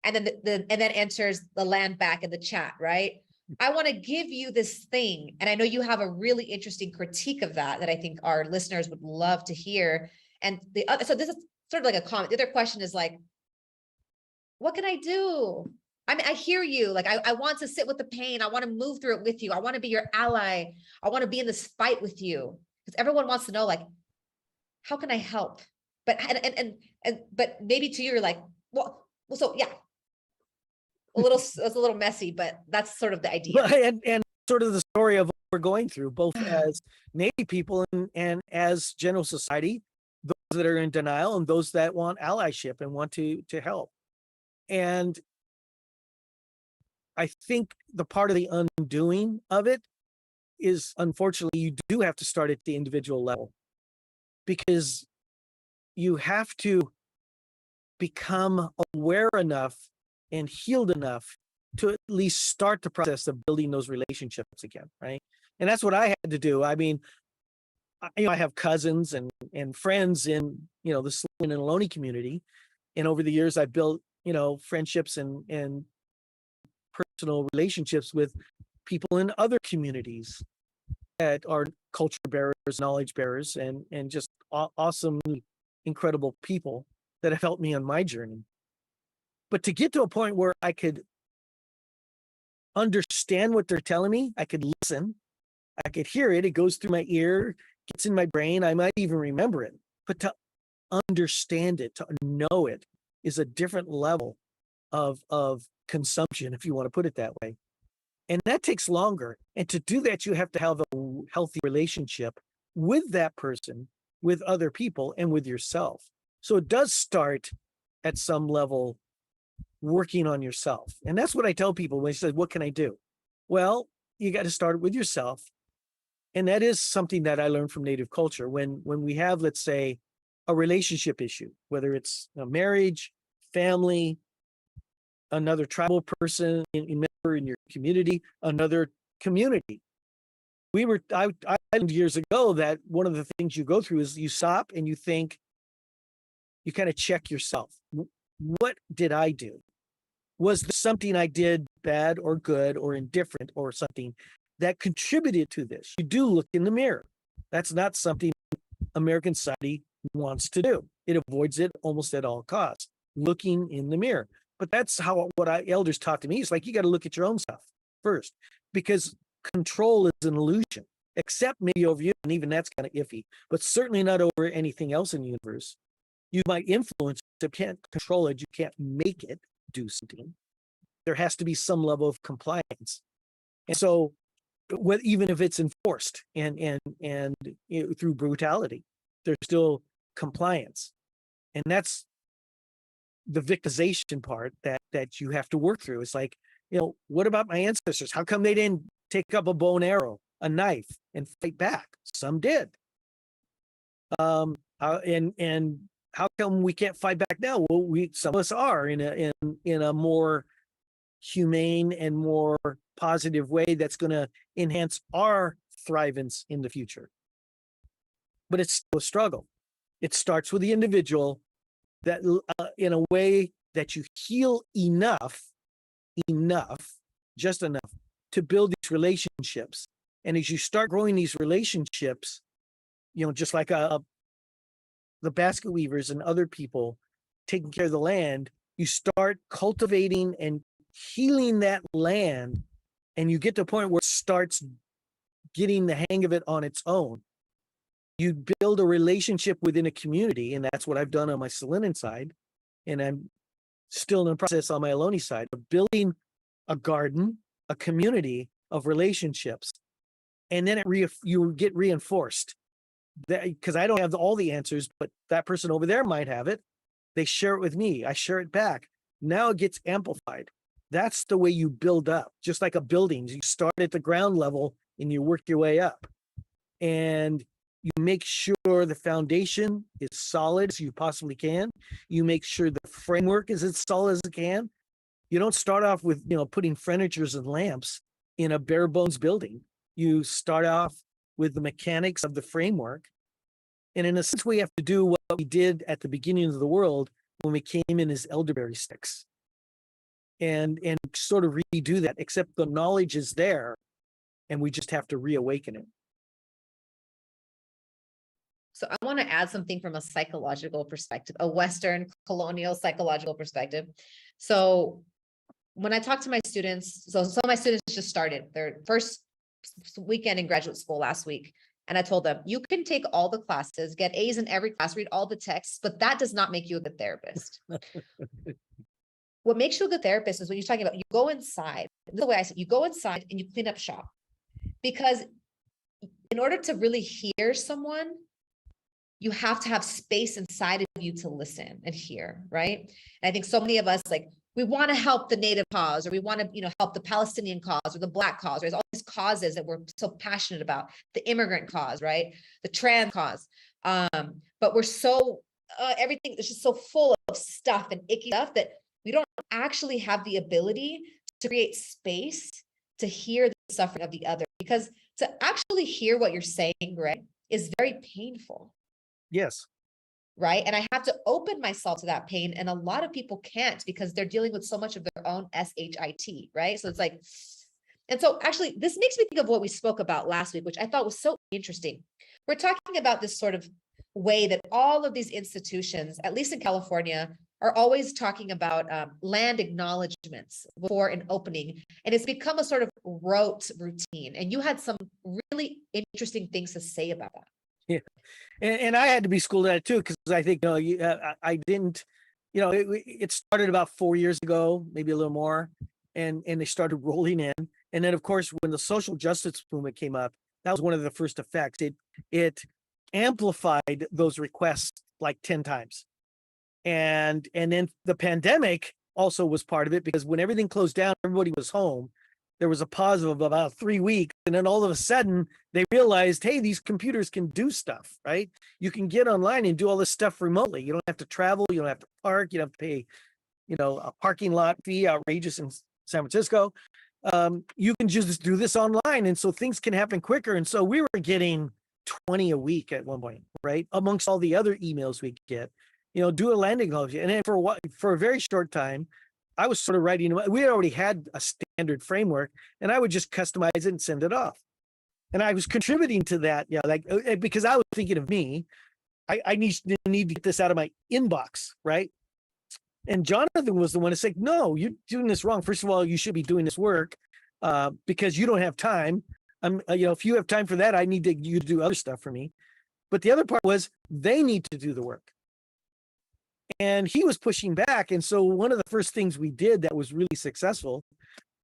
And then and then enters the land back in the chat, right? I want to give you this thing. And I know you have a really interesting critique of that I think our listeners would love to hear. And so this is sort of like a comment. The other question is like, what can I do? I mean, I hear you. Like, I want to sit with the pain. I want to move through it with you. I want to be your ally. I want to be in this fight with you. Because everyone wants to know, like, how can I help? But but maybe to you, you're like, well, so yeah, it's a little messy, but that's sort of the idea. And sort of the story of what we're going through, both as Native people and as general society, those that are in denial and those that want allyship and want to help. And I think the part of the undoing of it is, unfortunately, you do have to start at the individual level, because you have to become aware enough and healed enough to at least start the process of building those relationships again, right? And that's what I had to do. I mean, I have cousins and friends in, the Sloan and Ohlone community. And over the years, I've built, friendships and personal relationships with people in other communities that are culture bearers, knowledge bearers, and just awesome, incredible people that have helped me on my journey. But to get to a point where I could understand what they're telling me, I could listen, I could hear it, it goes through my ear, gets in my brain, I might even remember it. But to understand it, to know it, is a different level of consumption, if you want to put it that way. And that takes longer. And to do that, you have to have a healthy relationship with that person, with other people, and with yourself. So it does start at some level working on yourself. And that's what I tell people when they say, what can I do? Well, you got to start with yourself. And that is something that I learned from Native culture. When we have, let's say, a relationship issue, whether it's a marriage, family, another tribal person in your community, another community. I learned years ago that one of the things you go through is you stop and you think, you kind of check yourself. What did I do? Was there something I did bad or good or indifferent or something that contributed to this? You do look in the mirror. That's not something American society wants to do. It avoids it almost at all costs, looking in the mirror. But that's what elders taught to me. It's like, you got to look at your own stuff first, because control is an illusion, except maybe over you. And even that's kind of iffy, but certainly not over anything else in the universe. You might influence it, you can't control it. You can't make it do something. There has to be some level of compliance. And so even if it's enforced and through brutality, there's still compliance. And that's the victimization part that you have to work through. It's like, what about my ancestors? How come they didn't take up a bow and arrow, a knife, and fight back? Some did. And how come we can't fight back now? Well, some of us are in a more humane and more positive way that's going to enhance our thrivance in the future. but it's still a struggle. It starts with the individual that in a way that you heal enough, just enough to build these relationships. And as you start growing these relationships, just like the basket weavers and other people taking care of the land, you start cultivating and healing that land, and you get to a point where it starts getting the hang of it on its own. You build a relationship within a community, and that's what I've done on my Salinan side, and I'm still in the process on my Ohlone side of building a garden, a community of relationships, and then you get reinforced. Because I don't have all the answers, but that person over there might have it. They share it with me. I share it back. Now it gets amplified. That's the way you build up, just like a building. You start at the ground level and you work your way up. And you make sure the foundation is solid as you possibly can. You make sure the framework is as solid as it can. You don't start off with, putting furnitures and lamps in a bare bones building. You start off with the mechanics of the framework. And in a sense, we have to do what we did at the beginning of the world when we came in as elderberry sticks and sort of redo that, except the knowledge is there and we just have to reawaken it. So I want to add something from a psychological perspective, a Western colonial psychological perspective. So when I talk to my students, so some of my students just started their first weekend in graduate school last week. And I told them, you can take all the classes, get A's in every class, read all the texts, but that does not make you a good therapist. What makes you a good therapist is when you're talking about, you go inside. This is the way I said, you go inside and you clean up shop. Because in order to really hear someone, you have to have space inside of you to listen and hear, right? And I think so many of us, we want to help the Native cause, or we want to, help the Palestinian cause or the Black cause. There's all these causes that we're so passionate about, the immigrant cause, right? The trans cause. But we're so, everything is just so full of stuff and icky stuff that we don't actually have the ability to create space to hear the suffering of the other. Because to actually hear what you're saying, Greg, is very painful. Yes. Right. And I have to open myself to that pain. And a lot of people can't because they're dealing with so much of their own SHIT. Right. So it's and so actually this makes me think of what we spoke about last week, which I thought was so interesting. We're talking about this sort of way that all of these institutions, at least in California, are always talking about land acknowledgements before an opening. And it's become a sort of rote routine. And you had some really interesting things to say about that. Yeah. And I had to be schooled at it too, because I think, I didn't, it started about 4 years ago, maybe a little more, and they started rolling in. And then, of course, when the social justice movement came up, that was one of the first effects. It amplified those requests like 10 times. And then the pandemic also was part of it, because when everything closed down, everybody was home. There was a pause of about 3 weeks. And then all of a sudden they realized, hey, these computers can do stuff, right? You can get online and do all this stuff remotely. You don't have to travel. You don't have to park. You don't have to pay, a parking lot fee, outrageous in San Francisco. You can just do this online. And so things can happen quicker. And so we were getting 20 a week at one point, right? Amongst all the other emails we get, do a land acknowledgement. And then for a very short time, I was sort of writing, we already had a standard framework, and I would just customize it and send it off. And I was contributing to that, because I was thinking of me, I need to get this out of my inbox, right? And Jonathan was the one to say, no, you're doing this wrong. First of all, you should be doing this work because you don't have time. If you have time for that, I need you to do other stuff for me. But the other part was they need to do the work. And he was pushing back. And so one of the first things we did that was really successful,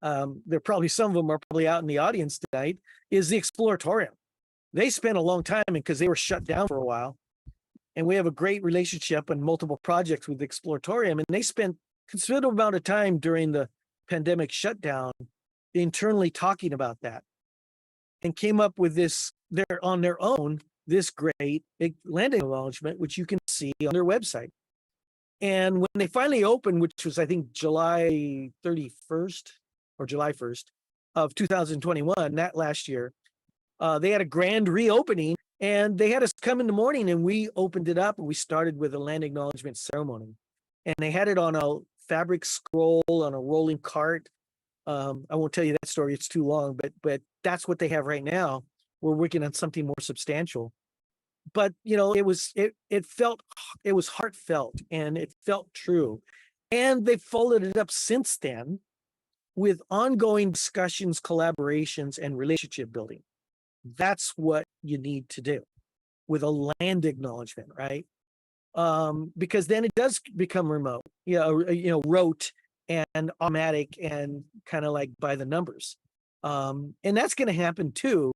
there probably some of them are probably out in the audience tonight, is the Exploratorium. They spent a long time because they were shut down for a while. And we have a great relationship and multiple projects with the Exploratorium. And they spent considerable amount of time during the pandemic shutdown internally talking about that, and came up with this, on their own, this great land acknowledgement, which you can see on their website. And when they finally opened, which was, I think, July 31st or July 1st of 2021, that last year, they had a grand reopening, And they had us come in the morning and we opened it up and we started with a land acknowledgement ceremony. And they had it on a fabric scroll on a rolling cart. I won't tell you that story, it's too long, but that's what they have right now. We're working on something more substantial. But it was heartfelt and it felt true. And they followed it up since then with ongoing discussions, collaborations, and relationship building. That's what you need to do with a land acknowledgement, right? Because then it does become remote, rote and automatic and kind of like by the numbers. And that's going to happen too,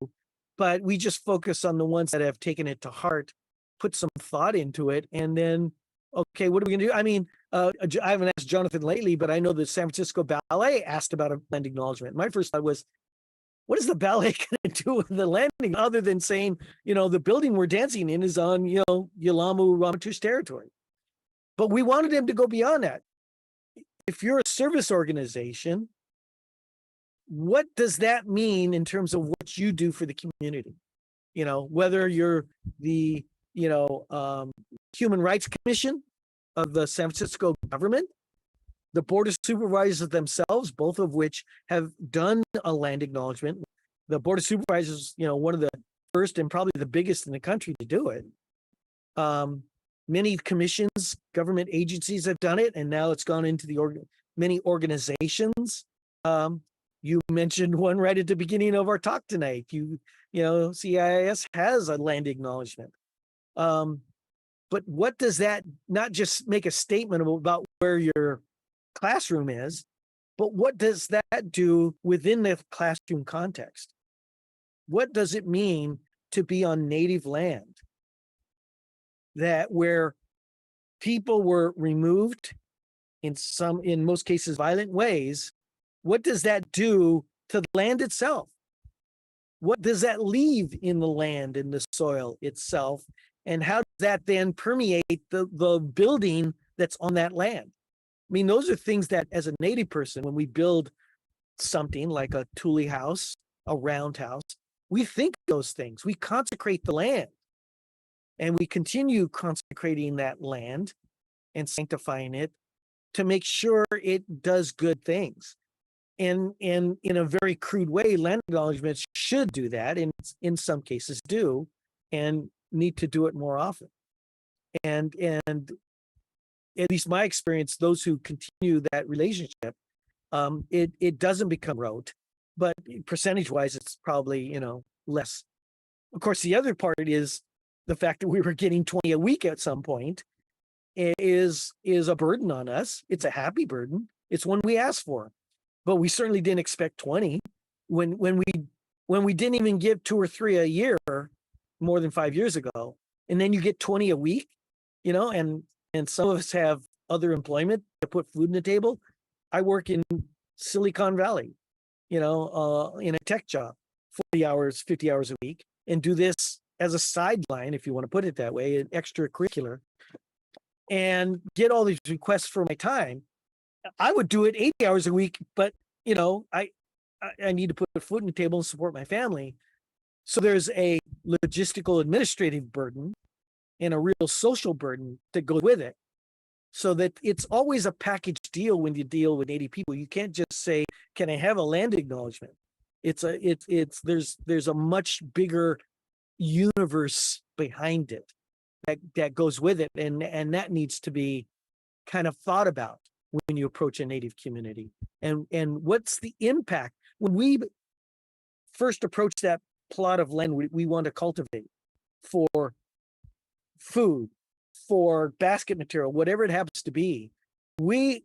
but we just focus on the ones that have taken it to heart, put some thought into it, and then, okay, what are we going to do? I mean, I haven't asked Jonathan lately, but I know the San Francisco Ballet asked about a land acknowledgement. My first thought was, what is the ballet going to do with the landing other than saying, the building we're dancing in is on, Yelamu Ramaytush territory. But we wanted them to go beyond that. If you're a service organization, what does that mean in terms of what you do for the community? Whether you're the, Human Rights Commission of the San Francisco government, the Board of Supervisors themselves, both of which have done a land acknowledgement. The Board of Supervisors, one of the first and probably the biggest in the country to do it. Many commissions, government agencies have done it, and now it's gone into the many organizations. You mentioned one right at the beginning of our talk tonight. CIIS has a land acknowledgement. But what does that not just make a statement about where your classroom is, but what does that do within the classroom context? What does it mean to be on Native land where people were removed in most cases, violent ways? What does that do to the land itself? What does that leave in the land, in the soil itself? And how does that then permeate the building that's on that land? I mean, those are things that as a Native person, when we build something like a tule house, a roundhouse, we think those things. We consecrate the land and we continue consecrating that land and sanctifying it to make sure it does good things. And in a very crude way, land acknowledgements should do that, and in some cases do, and need to do it more often. And at least my experience, those who continue that relationship, it doesn't become rote, but percentage-wise, it's probably less. Of course, the other part is the fact that we were getting 20 a week at some point is a burden on us. It's a happy burden. It's one we asked for, but we certainly didn't expect 20 when we didn't even give 2 or 3 a year more than 5 years ago, and then you get 20 a week, and some of us have other employment to put food on the table. I work in Silicon Valley, in a tech job, 40 hours, 50 hours a week, and do this as a sideline, if you want to put it that way, an extracurricular, and get all these requests for my time. I would do it 80 hours a week, but I need to put food on the table and support my family. So there's a logistical administrative burden and a real social burden that goes with it. So that it's always a package deal when you deal with 80 people. You can't just say, can I have a land acknowledgement? There's a much bigger universe behind it that goes with it. And that needs to be kind of thought about when you approach a Native community. And what's the impact? When we first approach that plot of land we want to cultivate for food, for basket material, whatever it happens to be, we,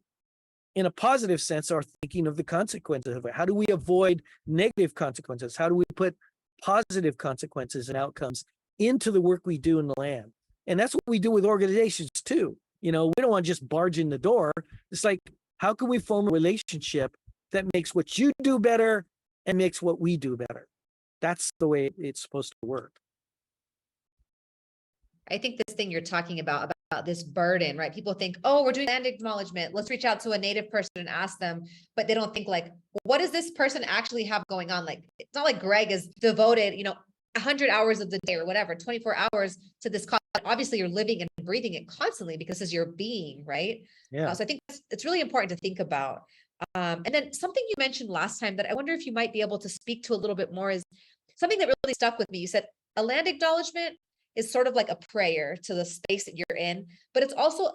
in a positive sense, are thinking of the consequences of it. How do we avoid negative consequences? How do we put positive consequences and outcomes into the work we do in the land? And that's what we do with organizations too. We don't want to just barge in the door. It's like, how can we form a relationship that makes what you do better and makes what we do better? That's the way it's supposed to work. I think this thing you're talking about this burden, right? People think, oh, we're doing land acknowledgement. Let's reach out to a Native person and ask them, but they don't think like, what does this person actually have going on? Like, it's not like Gregg is devoted, 100 hours of the day or whatever, 24 hours to this cause. Obviously you're living and breathing it constantly because this is your being, right? Yeah. So I think it's really important to think about. And then something you mentioned last time that I wonder if you might be able to speak to a little bit more is something that really stuck with me. You said a land acknowledgement is sort of like a prayer to the space that you're in, but it's also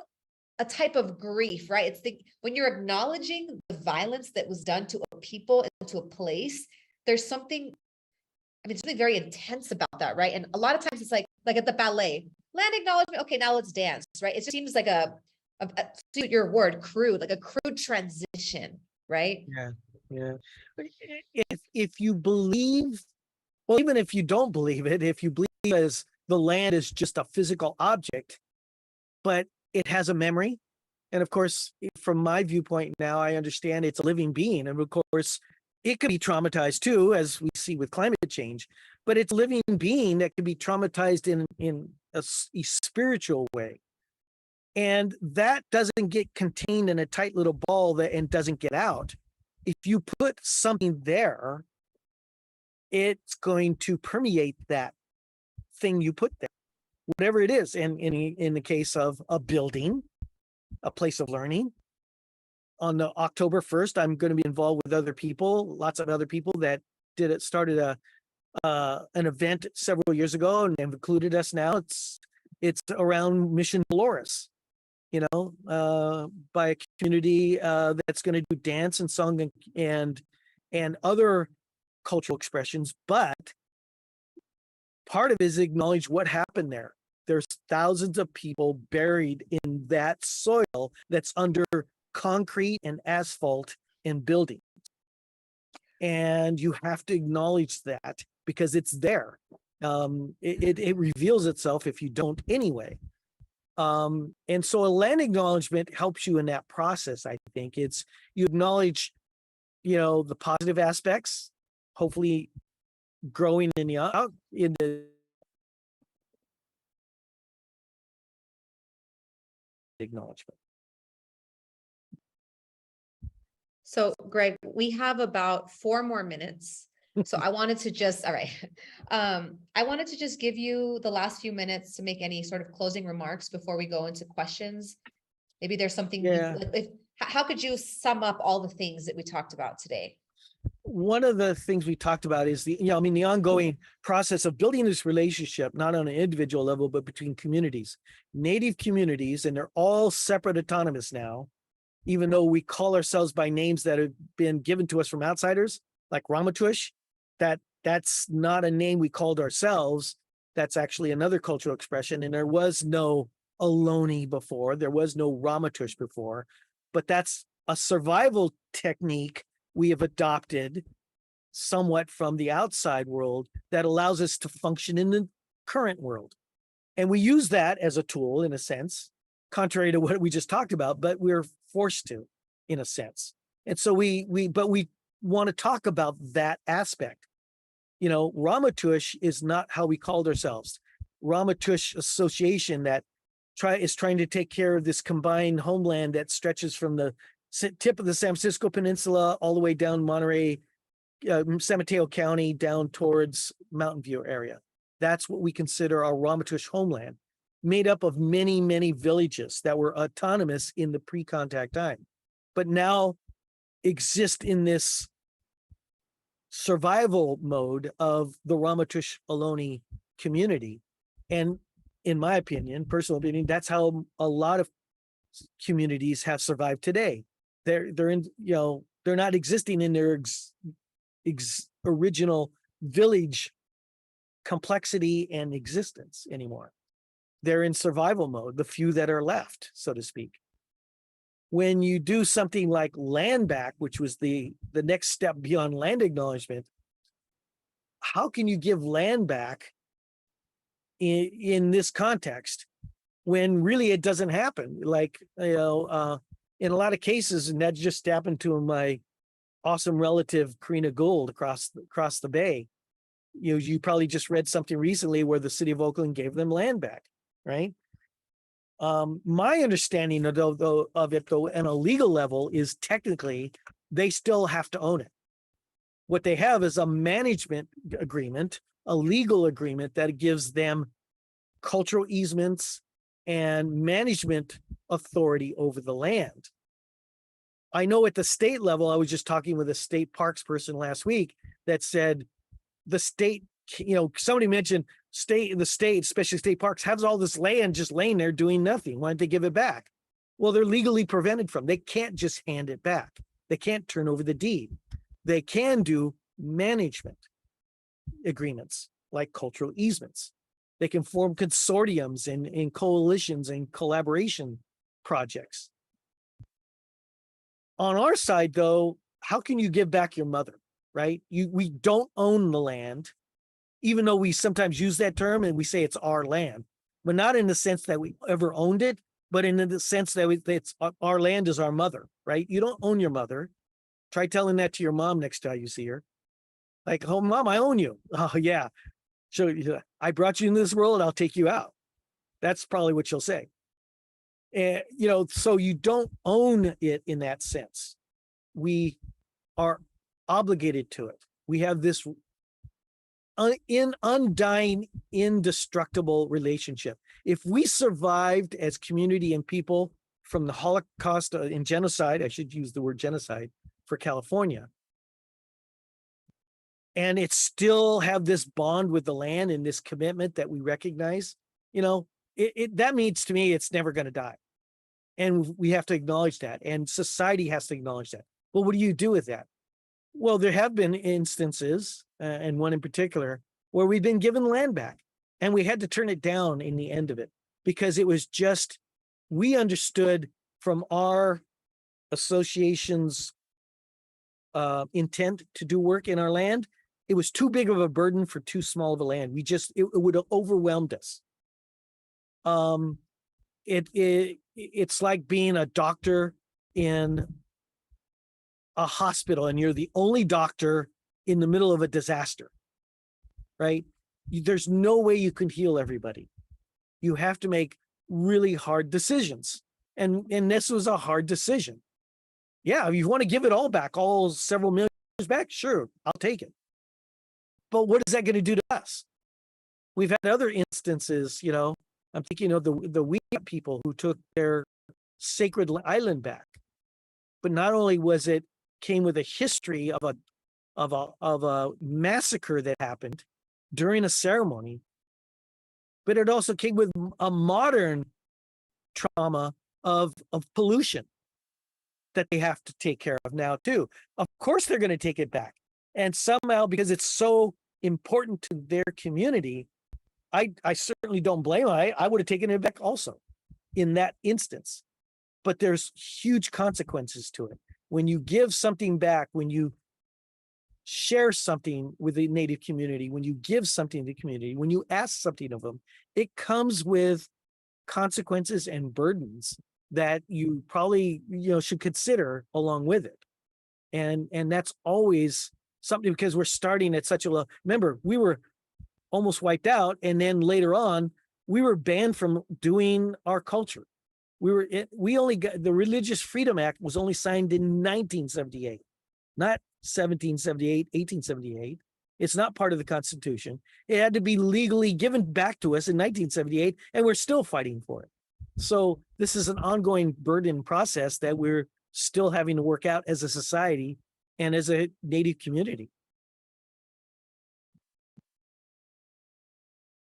a type of grief, right? It's when you're acknowledging the violence that was done to a people and to a place, there's something, I mean, something very intense about that, right? And a lot of times it's like at the ballet, land acknowledgement, okay, now let's dance, right? It just seems like a suit your word, crude, like a crude transition, right? Yeah, yeah. If you believe, well, even if you don't believe it, if you believe as the land is just a physical object, but it has a memory, and of course, from my viewpoint now, I understand it's a living being, and of course, it could be traumatized too, as we see with climate change. But it's a living being that can be traumatized in a spiritual way. And that doesn't get contained in a tight little ball and doesn't get out. If you put something there, it's going to permeate that thing you put there, whatever it is. And in the case of a building, a place of learning, on the October 1st, I'm going to be involved with other people, lots of other people that started an event several years ago and have included us now. It's around Mission Dolores, by a community that's going to do dance and song and other cultural expressions. But part of it is acknowledge what happened there. There's thousands of people buried in that soil that's under concrete and asphalt and buildings. And you have to acknowledge that because it's there. It reveals itself if you don't anyway. And so a land acknowledgement helps you in that process. I think you acknowledge, the positive aspects, hopefully growing in the acknowledgement. So Gregg, we have about 4 more minutes. So I wanted to just, all right. I wanted to just give you the last few minutes to make any sort of closing remarks before we go into questions. Maybe there's something, how could you sum up all the things that we talked about today? One of the things we talked about is the ongoing process of building this relationship, not on an individual level, but between communities, Native communities, and they're all separate, autonomous now, even though we call ourselves by names that have been given to us from outsiders, like Ramaytush. That's not a name we called ourselves. That's actually another cultural expression. And there was no Ohlone before. There was no Ramaytush before. But that's a survival technique we have adopted somewhat from the outside world that allows us to function in the current world. And we use that as a tool, in a sense, contrary to what we just talked about, but we're forced to, in a sense. And so we want to talk about that aspect. Ramaytush is not how we called ourselves. Ramaytush Association that is trying to take care of this combined homeland that stretches from the tip of the San Francisco Peninsula all the way down Monterey, San Mateo County, down towards Mountain View area. That's what we consider our Ramaytush homeland, made up of many, many villages that were autonomous in the pre-contact time, but now exist in this survival mode of the Ramaytush Ohlone community. And in my opinion, personal opinion, that's how a lot of communities have survived today. They're in, they're not existing in their original village complexity and existence anymore. They're in survival mode, the few that are left, so to speak. When you do something like land back, which was the next step beyond land acknowledgement, how can you give land back in this context when really it doesn't happen? Like, in a lot of cases, and that just happened to my awesome relative, Karina Gould, across the bay. You probably just read something recently where the city of Oakland gave them land back, right? My understanding of it, though, on a legal level, is technically they still have to own it. What they have is a management agreement a legal agreement that gives them cultural easements and management authority over the land. I know at the state level, I was just talking with a state parks person last week that said the state, somebody mentioned the state, especially state parks, has all this land just laying there doing nothing. Why don't they give it back? Well, they're legally prevented from. They can't just hand it back. They can't turn over the deed. They can do management agreements like cultural easements. They can form consortiums and coalitions and collaboration projects. On our side, though, how can you give back your mother, right? We don't own the land, even though we sometimes use that term and we say it's our land, but not in the sense that we ever owned it, but in the sense that it's our land is our mother, right? You don't own your mother. Try telling that to your mom next time you see her. Like, oh, mom, I own you. Oh, yeah. So I brought you into this world and I'll take you out. That's probably what she'll say. And, so you don't own it in that sense. We are obligated to it. We have this undying, indestructible relationship. If we survived as community and people from the Holocaust and genocide, I should use the word genocide for California, and it still have this bond with the land and this commitment that we recognize, that means to me, it's never going to die. And we have to acknowledge that. And society has to acknowledge that. Well, what do you do with that? Well, there have been instances, and one in particular, where we've been given land back and we had to turn it down in the end of it because it was just, we understood from our association's intent to do work in our land, it was too big of a burden for too small of a land. It would have overwhelmed us. It's like being a doctor in a hospital and you're the only doctor in the middle of a disaster, right? There's no way you can heal everybody. You have to make really hard decisions. And this was a hard decision. Yeah, if you want to give it all back, all several million back, sure, I'll take it. But what is that going to do to us? We've had other instances, I'm thinking of the Weequahic people who took their sacred island back. But not only came with a history of a massacre that happened during a ceremony, but it also came with a modern trauma of pollution that they have to take care of now too. Of course, they're going to take it back. And somehow, because it's so important to their community, I certainly don't blame them. I would have taken it back also in that instance. But there's huge consequences to it. When you give something back, when you share something with the Native community, when you give something to the community, when you ask something of them, it comes with consequences and burdens that you probably should consider along with it. And that's always something, because we're starting at such a low. Remember, we were almost wiped out, and then later on we were banned from doing our culture. We only got the Religious Freedom Act was only signed in 1978, not 1778, 1878. It's not part of the Constitution. It had to be legally given back to us in 1978, and we're still fighting for it. So this is an ongoing burden process that we're still having to work out as a society and as a Native community.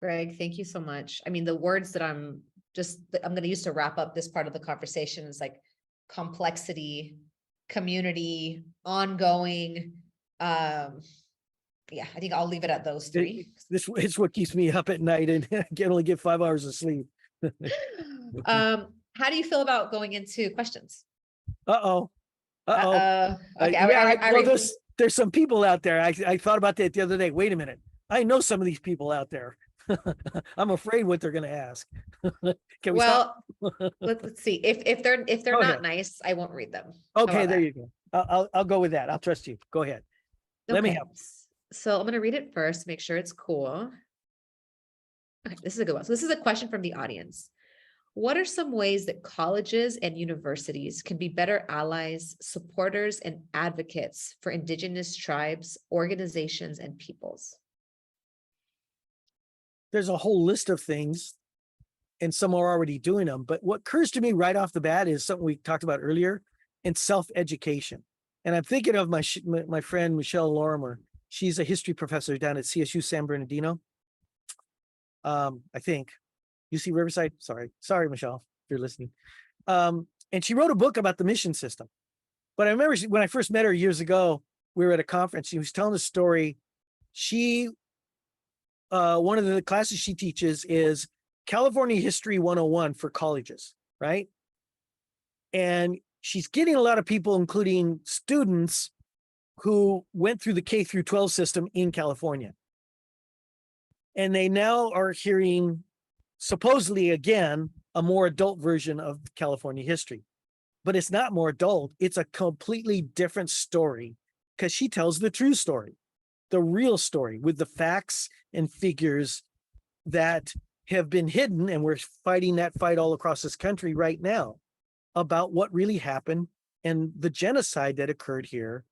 Gregg, thank you so much. I mean, the words that I'm going to use to wrap up this part of the conversation is like complexity, community, ongoing. Yeah, I think I'll leave it at those three. This is what keeps me up at night, and I can only get 5 hours of sleep. How do you feel about going into questions? Okay, there's some people out there. I thought about that the other day. Wait a minute. I know some of these people out there. I'm afraid what they're going to ask. Can we stop? Let's see. If they're not nice, I won't read them. Okay, there you go. I'll go with that. I'll trust you. Go ahead. Let me help. So I'm going to read it first, make sure it's cool. Okay, this is a good one. So this is a question from the audience. What are some ways that colleges and universities can be better allies, supporters, and advocates for Indigenous tribes, organizations, and peoples? there's a whole list of things, and some are already doing them. But what occurs to me right off the bat is something we talked about earlier, in self-education. And I'm thinking of my friend Michelle Lorimer. She's a history professor down at CSU San Bernardino. I think UC Riverside. Sorry, Michelle, if you're listening. And she wrote a book about the mission system. But I remember when I first met her years ago, we were at a conference. She was telling a story. One of the classes she teaches is California History 101 for colleges, right? And she's getting a lot of people, including students, who went through the K through 12 system in California. And they now are hearing, supposedly again, a more adult version of California history. But it's not more adult. It's a completely different story, because she tells the true story, the real story, with the facts and figures that have been hidden. And we're fighting that fight all across this country right now about what really happened and the genocide that occurred here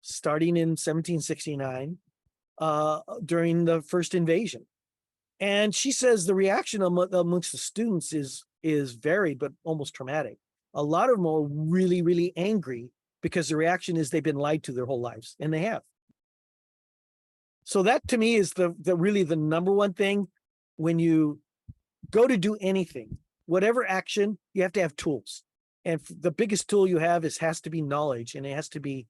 starting in 1769 during the first invasion. And she says the reaction amongst the students is varied, but almost traumatic. A lot of them are really, really angry because the reaction is they've been lied to their whole lives, and they have. So that to me is the really the number one thing when you go to do anything, whatever action, you have to have tools. And the biggest tool you have has to be knowledge, and it has to be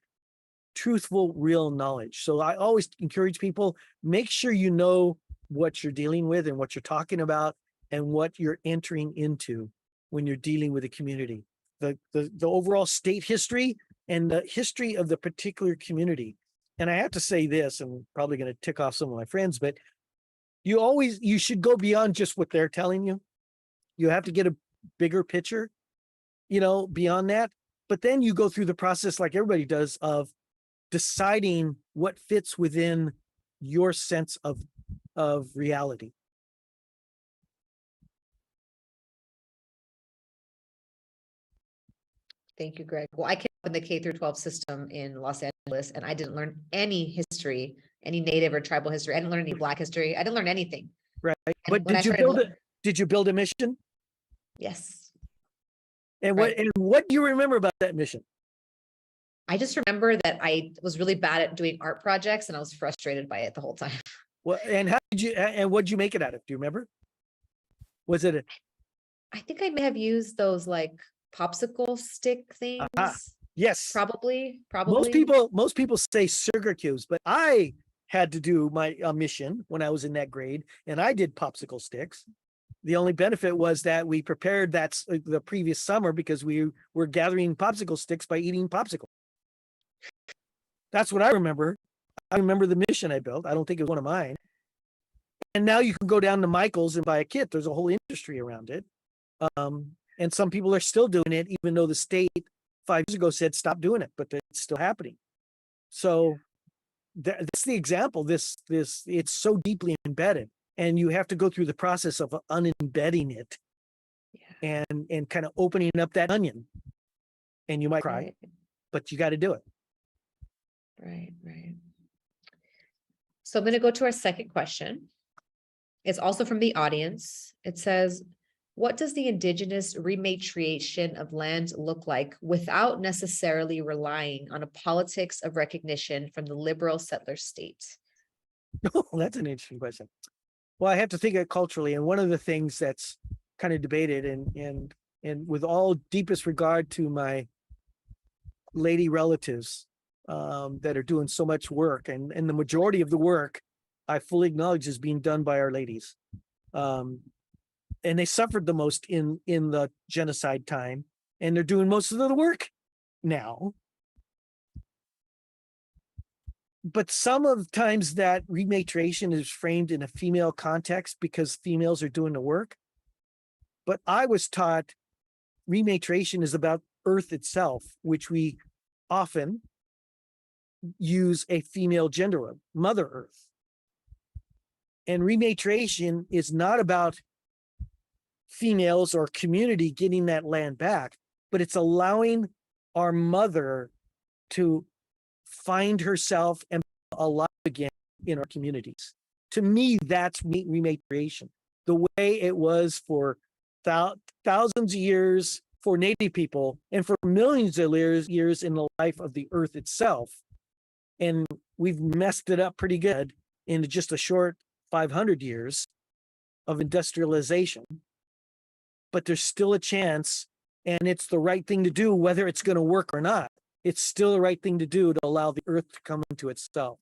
truthful, real knowledge. So I always encourage people, make sure you know what you're dealing with and what you're talking about and what you're entering into when you're dealing with a community. The overall state history and the history of the particular community. And I have to say this, I'm probably going to tick off some of my friends, but you should go beyond just what they're telling you. You have to get a bigger picture, beyond that. But then you go through the process like everybody does of deciding what fits within your sense of reality. Thank you, Greg. Well, I came up in the K through 12 system in Los Angeles, and I didn't learn any history, any Native or tribal history. I didn't learn any Black history. I didn't learn anything. Right. And But when I did you started did you build a mission? Yes. And Right. what do you remember about that mission? I just remember that I was really bad at doing art projects, and I was frustrated by it the whole time. Well, and what did you make it out of? Do you remember? Was it I think I may have used those like popsicle stick things. Yes. Probably. Most people say sugar cubes, but I had to do my mission when I was in that grade, and I did popsicle sticks. The only benefit was that we prepared the previous summer because we were gathering popsicle sticks by eating popsicle. That's what I remember. I remember the mission I built. I don't think it was one of mine. And now you can go down to Michael's and buy a kit. There's a whole industry around it. And some people are still doing it, even though the state 5 years ago said stop doing it, but it's still happening. So that's the example. It's so deeply embedded, and you have to go through the process of unembedding it, and kind of opening up that onion. And you might cry, but you got to do it. Right. So I'm going to go to our second question. It's also from the audience. It says, what does the Indigenous rematriation of land look like without necessarily relying on a politics of recognition from the liberal settler state? Oh, that's an interesting question. Well, I have to think of it culturally. And one of the things that's kind of debated and with all deepest regard to my lady relatives that are doing so much work, and the majority of the work I fully acknowledge is being done by our ladies. And they suffered the most in the genocide time, and they're doing most of the work now. But some of the times that rematriation is framed in a female context because females are doing the work. But I was taught rematriation is about Earth itself, which we often use a female gender of, Mother Earth. And rematriation is not about females or community getting that land back, but it's allowing our mother to find herself and alive again in our communities. To me, that's rematriation. The way it was for thousands of years for Native people and for millions of years in the life of the earth itself. And we've messed it up pretty good in just a short 500 years of industrialization. But there's still a chance, and it's the right thing to do, whether it's going to work or not. It's still the right thing to do to allow the earth to come into itself.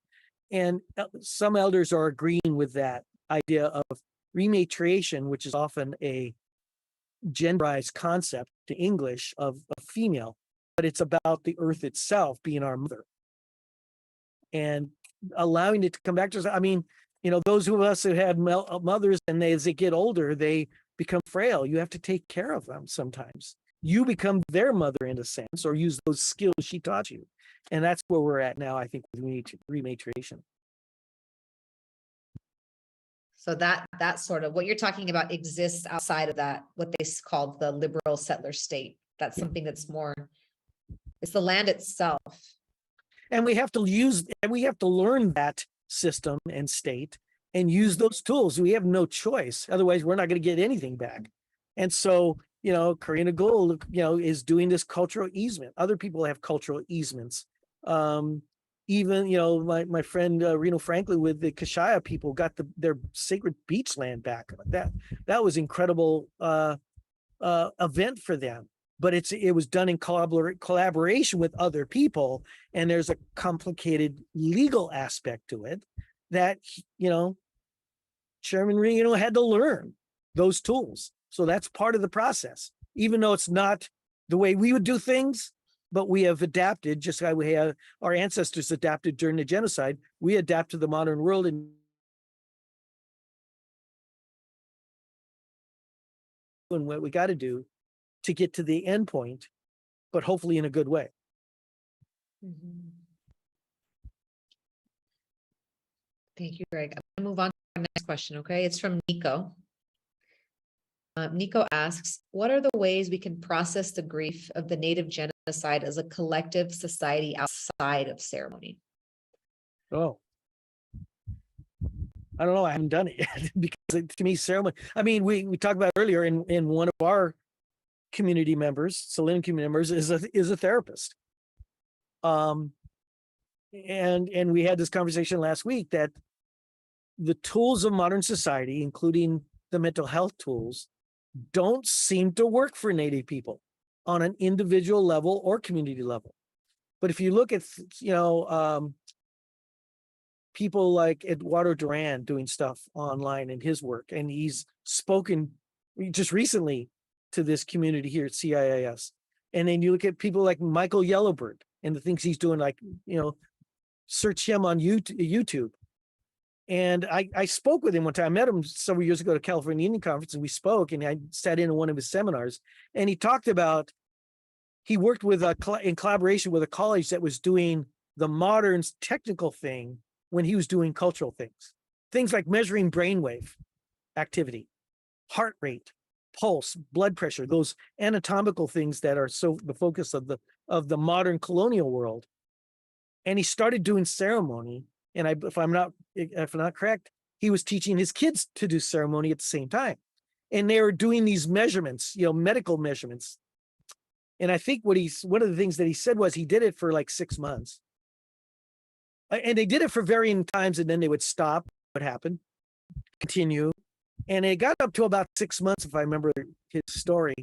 And some elders are agreeing with that idea of rematriation, which is often a genderized concept to English of a female, but it's about the earth itself being our mother and allowing it to come back to us. I mean, you know, those of us who had mothers, and as they get older, they become frail. You have to take care of them sometimes. You become their mother in a sense, or use those skills she taught you. And that's where we're at now, I think, with rematriation. So that sort of what you're talking about exists outside of that, what they called the liberal settler state. That's something that's more, it's the land itself. And we have to learn that system and state and use those tools. We have no choice. Otherwise, we're not going to get anything back. And so, you know, Karina Gould, you know, is doing this cultural easement. Other people have cultural easements. Even, you know, my friend Reno Franklin with the Kashaya people got their sacred beach land back. That was incredible event for them. But it was done in collaboration with other people, and there's a complicated legal aspect to it that, you know, Chairman Reno had to learn those tools. So that's part of the process, even though it's not the way we would do things. But we have adapted, just like we have our ancestors adapted during the genocide. We adapt to the modern world and what we got to do to get to the end point, but hopefully in a good way. Mm-hmm. Thank you, Greg. I'm gonna move on to the next question, okay? It's from Nico. Nico asks, what are the ways we can process the grief of the Native genocide as a collective society outside of ceremony? Oh, I don't know. I haven't done it yet because to me, ceremony, I mean, we talked about earlier in one of our community members, Saline community members, is a therapist. And we had this conversation last week that the tools of modern society, including the mental health tools, don't seem to work for Native people on an individual level or community level. But if you look at, you know, people like Eduardo Duran doing stuff online in his work, and he's spoken just recently to this community here at CIIS. And then you look at people like Michael Yellowbird and the things he's doing, like, you know, search him on YouTube. And I spoke with him one time. I met him several years ago at a California Indian Conference, and we spoke, and I sat in on one of his seminars, and he talked about, he worked with in collaboration with a college that was doing the modern technical thing when he was doing cultural things like measuring brainwave activity, heart rate, pulse, blood pressure, those anatomical things that are so the focus of the modern colonial world. And he started doing ceremony. And if I'm not correct, he was teaching his kids to do ceremony at the same time. And they were doing these measurements, you know, medical measurements. And I think one of the things that he said was he did it for like 6 months. And they did it for varying times, and then they would stop. What happened? Continue. And it got up to about 6 months, if I remember his story,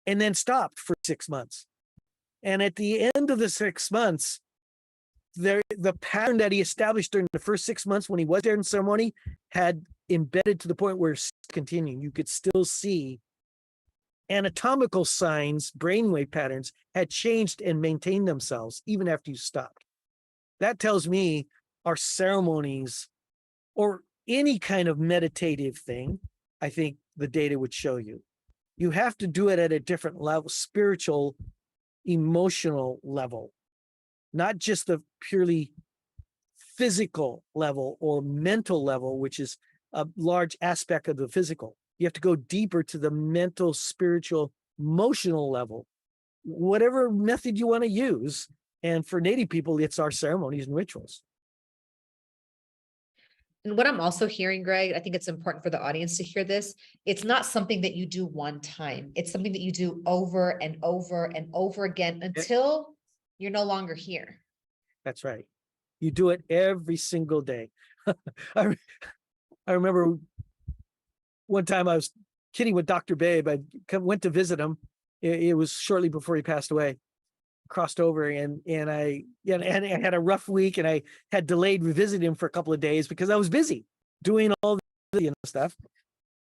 and then stopped for 6 months. And at the end of the 6 months, the pattern that he established during the first 6 months when he was there in ceremony had embedded to the point where it's continuing. You could still see anatomical signs, brainwave patterns had changed and maintained themselves even after you stopped. That tells me our ceremonies or any kind of meditative thing, I think the data would show you. You have to do it at a different level, spiritual, emotional level, not just the purely physical level or mental level, which is a large aspect of the physical. You have to go deeper to the mental, spiritual, emotional level, whatever method you want to use. And for Native people, it's our ceremonies and rituals. And what I'm also hearing, Greg, I think it's important for the audience to hear this. It's not something that you do one time. It's something that you do over and over and over again until you're no longer here. That's right. You do it every single day. I remember one time I was kidding with Dr. Babe. Went to visit him. It was shortly before he passed away. Crossed over and I had a rough week, and I had delayed revisiting him for a couple of days because I was busy doing all the stuff.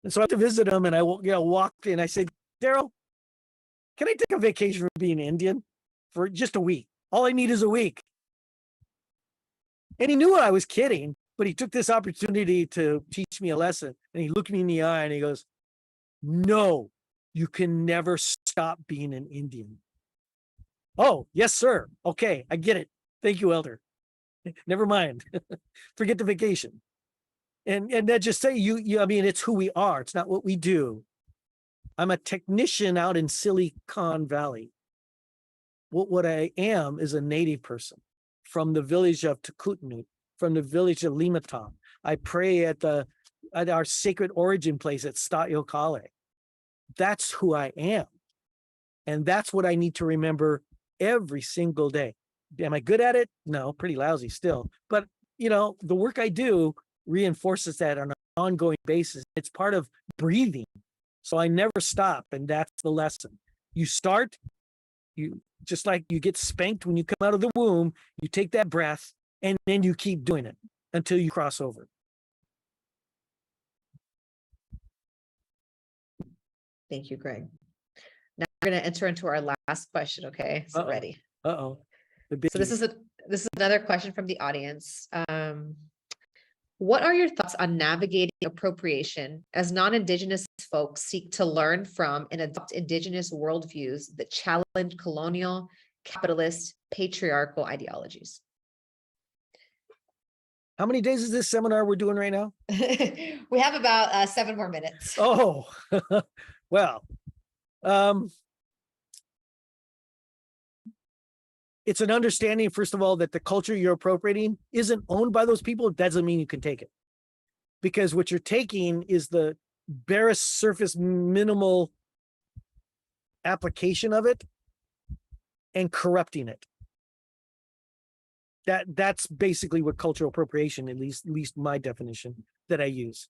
And so I went to visit him, and I walked in. I said, Daryl, can I take a vacation from being Indian for just a week? All I need is a week. And he knew I was kidding, but he took this opportunity to teach me a lesson. And he looked me in the eye and he goes, no, you can never stop being an Indian. Oh, yes, sir. Okay, I get it. Thank you, Elder. Never mind. Forget the vacation. And that just say I mean, it's who we are. It's not what we do. I'm a technician out in Silicon Valley. What I am is a Native person from the village of Tukutnut, from the village of Limatan. I pray at our sacred origin place at Statyokale. That's who I am. And that's what I need to remember every single day. Am I good at it? No, pretty lousy still. But, the work I do reinforces that on an ongoing basis. It's part of breathing. So I never stop. And that's the lesson. You start, just like you get spanked when you come out of the womb, you take that breath and then you keep doing it until you cross over. Thank you, Greg. Now we're going to enter into our last question. Okay, so ready. Uh-oh. So this is another question from the audience. What are your thoughts on navigating appropriation as non-Indigenous folks seek to learn from and adopt Indigenous worldviews that challenge colonial, capitalist, patriarchal ideologies? How many days is this seminar we're doing right now? We have about 7 more minutes. Oh, well, it's an understanding, first of all, that the culture you're appropriating isn't owned by those people. It doesn't mean you can take it. Because what you're taking is the barest surface minimal application of it and corrupting it. That's basically what cultural appropriation, at least my definition that I use.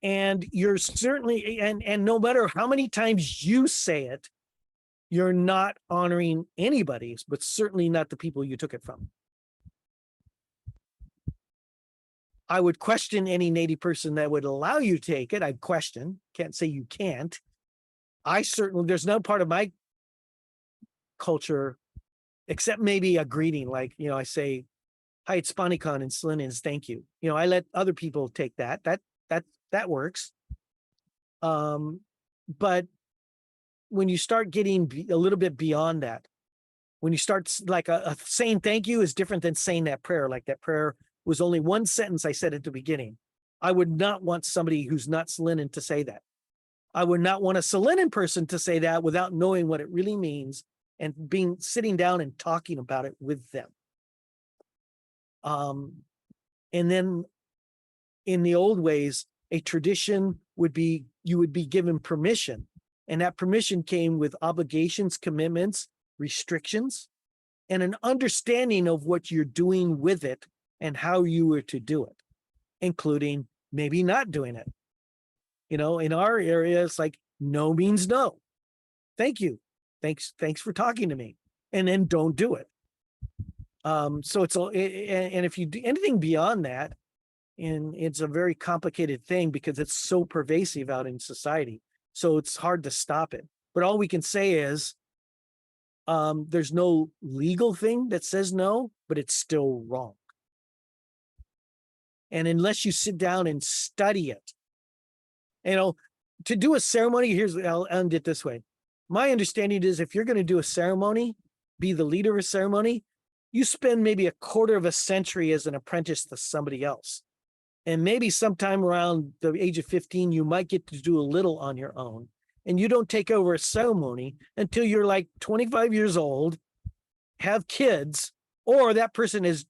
And you're certainly, and no matter how many times you say it, you're not honoring anybody, but certainly not the people you took it from. I would question any Native person that would allow you to take it. I'd question, can't say you can't. There's no part of my culture, except maybe a greeting, like, I say, hi, it's Spanikon and Slinins, thank you. I let other people take that. That works. But when you start getting a little bit beyond that, when you start like saying thank you is different than saying that prayer. Like that prayer was only one sentence I said at the beginning. I would not want somebody who's not Salinan to say that. I would not want a Salinan person to say that without knowing what it really means and sitting down and talking about it with them. And then in the old ways, a tradition would be, you would be given permission. And that permission came with obligations, commitments, restrictions, and an understanding of what you're doing with it and how you were to do it, including maybe not doing it. In our area, it's like no means no. Thank you. Thanks for talking to me. And then don't do it. So and if you do anything beyond that, and it's a very complicated thing because it's so pervasive out in society. So it's hard to stop it. But all we can say is there's no legal thing that says no, but it's still wrong. And unless you sit down and study it, to do a ceremony, I'll end it this way. My understanding is if you're going to do a ceremony, be the leader of a ceremony, you spend maybe a quarter of a century as an apprentice to somebody else. And maybe sometime around the age of 15, you might get to do a little on your own. And you don't take over a ceremony until you're like 25 years old, have kids, or that person has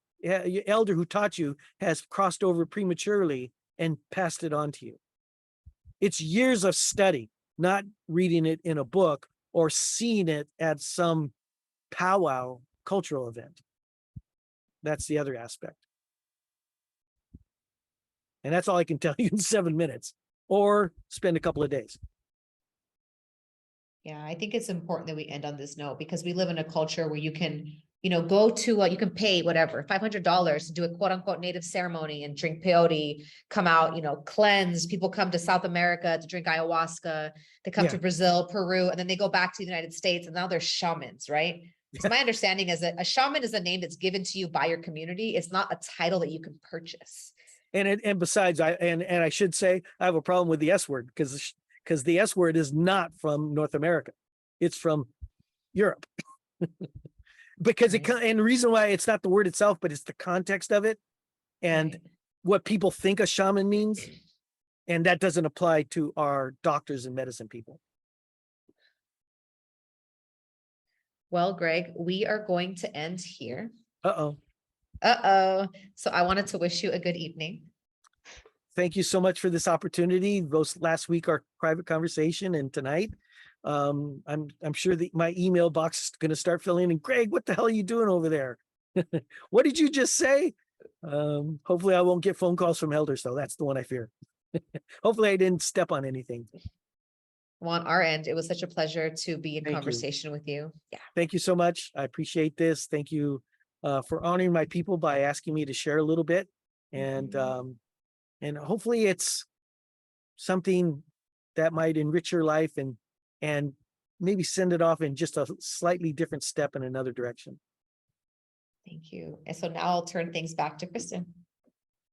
your elder who taught you has crossed over prematurely and passed it on to you. It's years of study, not reading it in a book or seeing it at some powwow cultural event. That's the other aspect. And that's all I can tell you in 7 minutes, or spend a couple of days. Yeah, I think it's important that we end on this note because we live in a culture where you can, go to, you can pay whatever, $500 to do a quote unquote native ceremony and drink peyote, come out, cleanse. People come to South America to drink ayahuasca. They come to Brazil, Peru, and then they go back to the United States and now they're shamans, right? So my understanding is that a shaman is a name that's given to you by your community. It's not a title that you can purchase. And besides, I should say I have a problem with the S word because the S word is not from North America. It's from Europe. Because and the reason why it's not the word itself, but it's the context of it and what people think a shaman means. And that doesn't apply to our doctors and medicine people. Well, Gregg, we are going to end here. Uh-oh. So I wanted to wish you a good evening. Thank you so much for this opportunity. Both last week, our private conversation, and tonight. I'm sure that my email box is going to start filling in. Gregg, what the hell are you doing over there? What did you just say? Hopefully I won't get phone calls from elders, though. That's the one I fear. Hopefully I didn't step on anything. Well, on our end, it was such a pleasure to be in Thank you. conversation with you. Yeah. Thank you so much. I appreciate this. Thank you for honoring my people by asking me to share a little bit. And hopefully it's something that might enrich your life and maybe send it off in just a slightly different step in another direction. Thank you. And so now I'll turn things back to Kristen.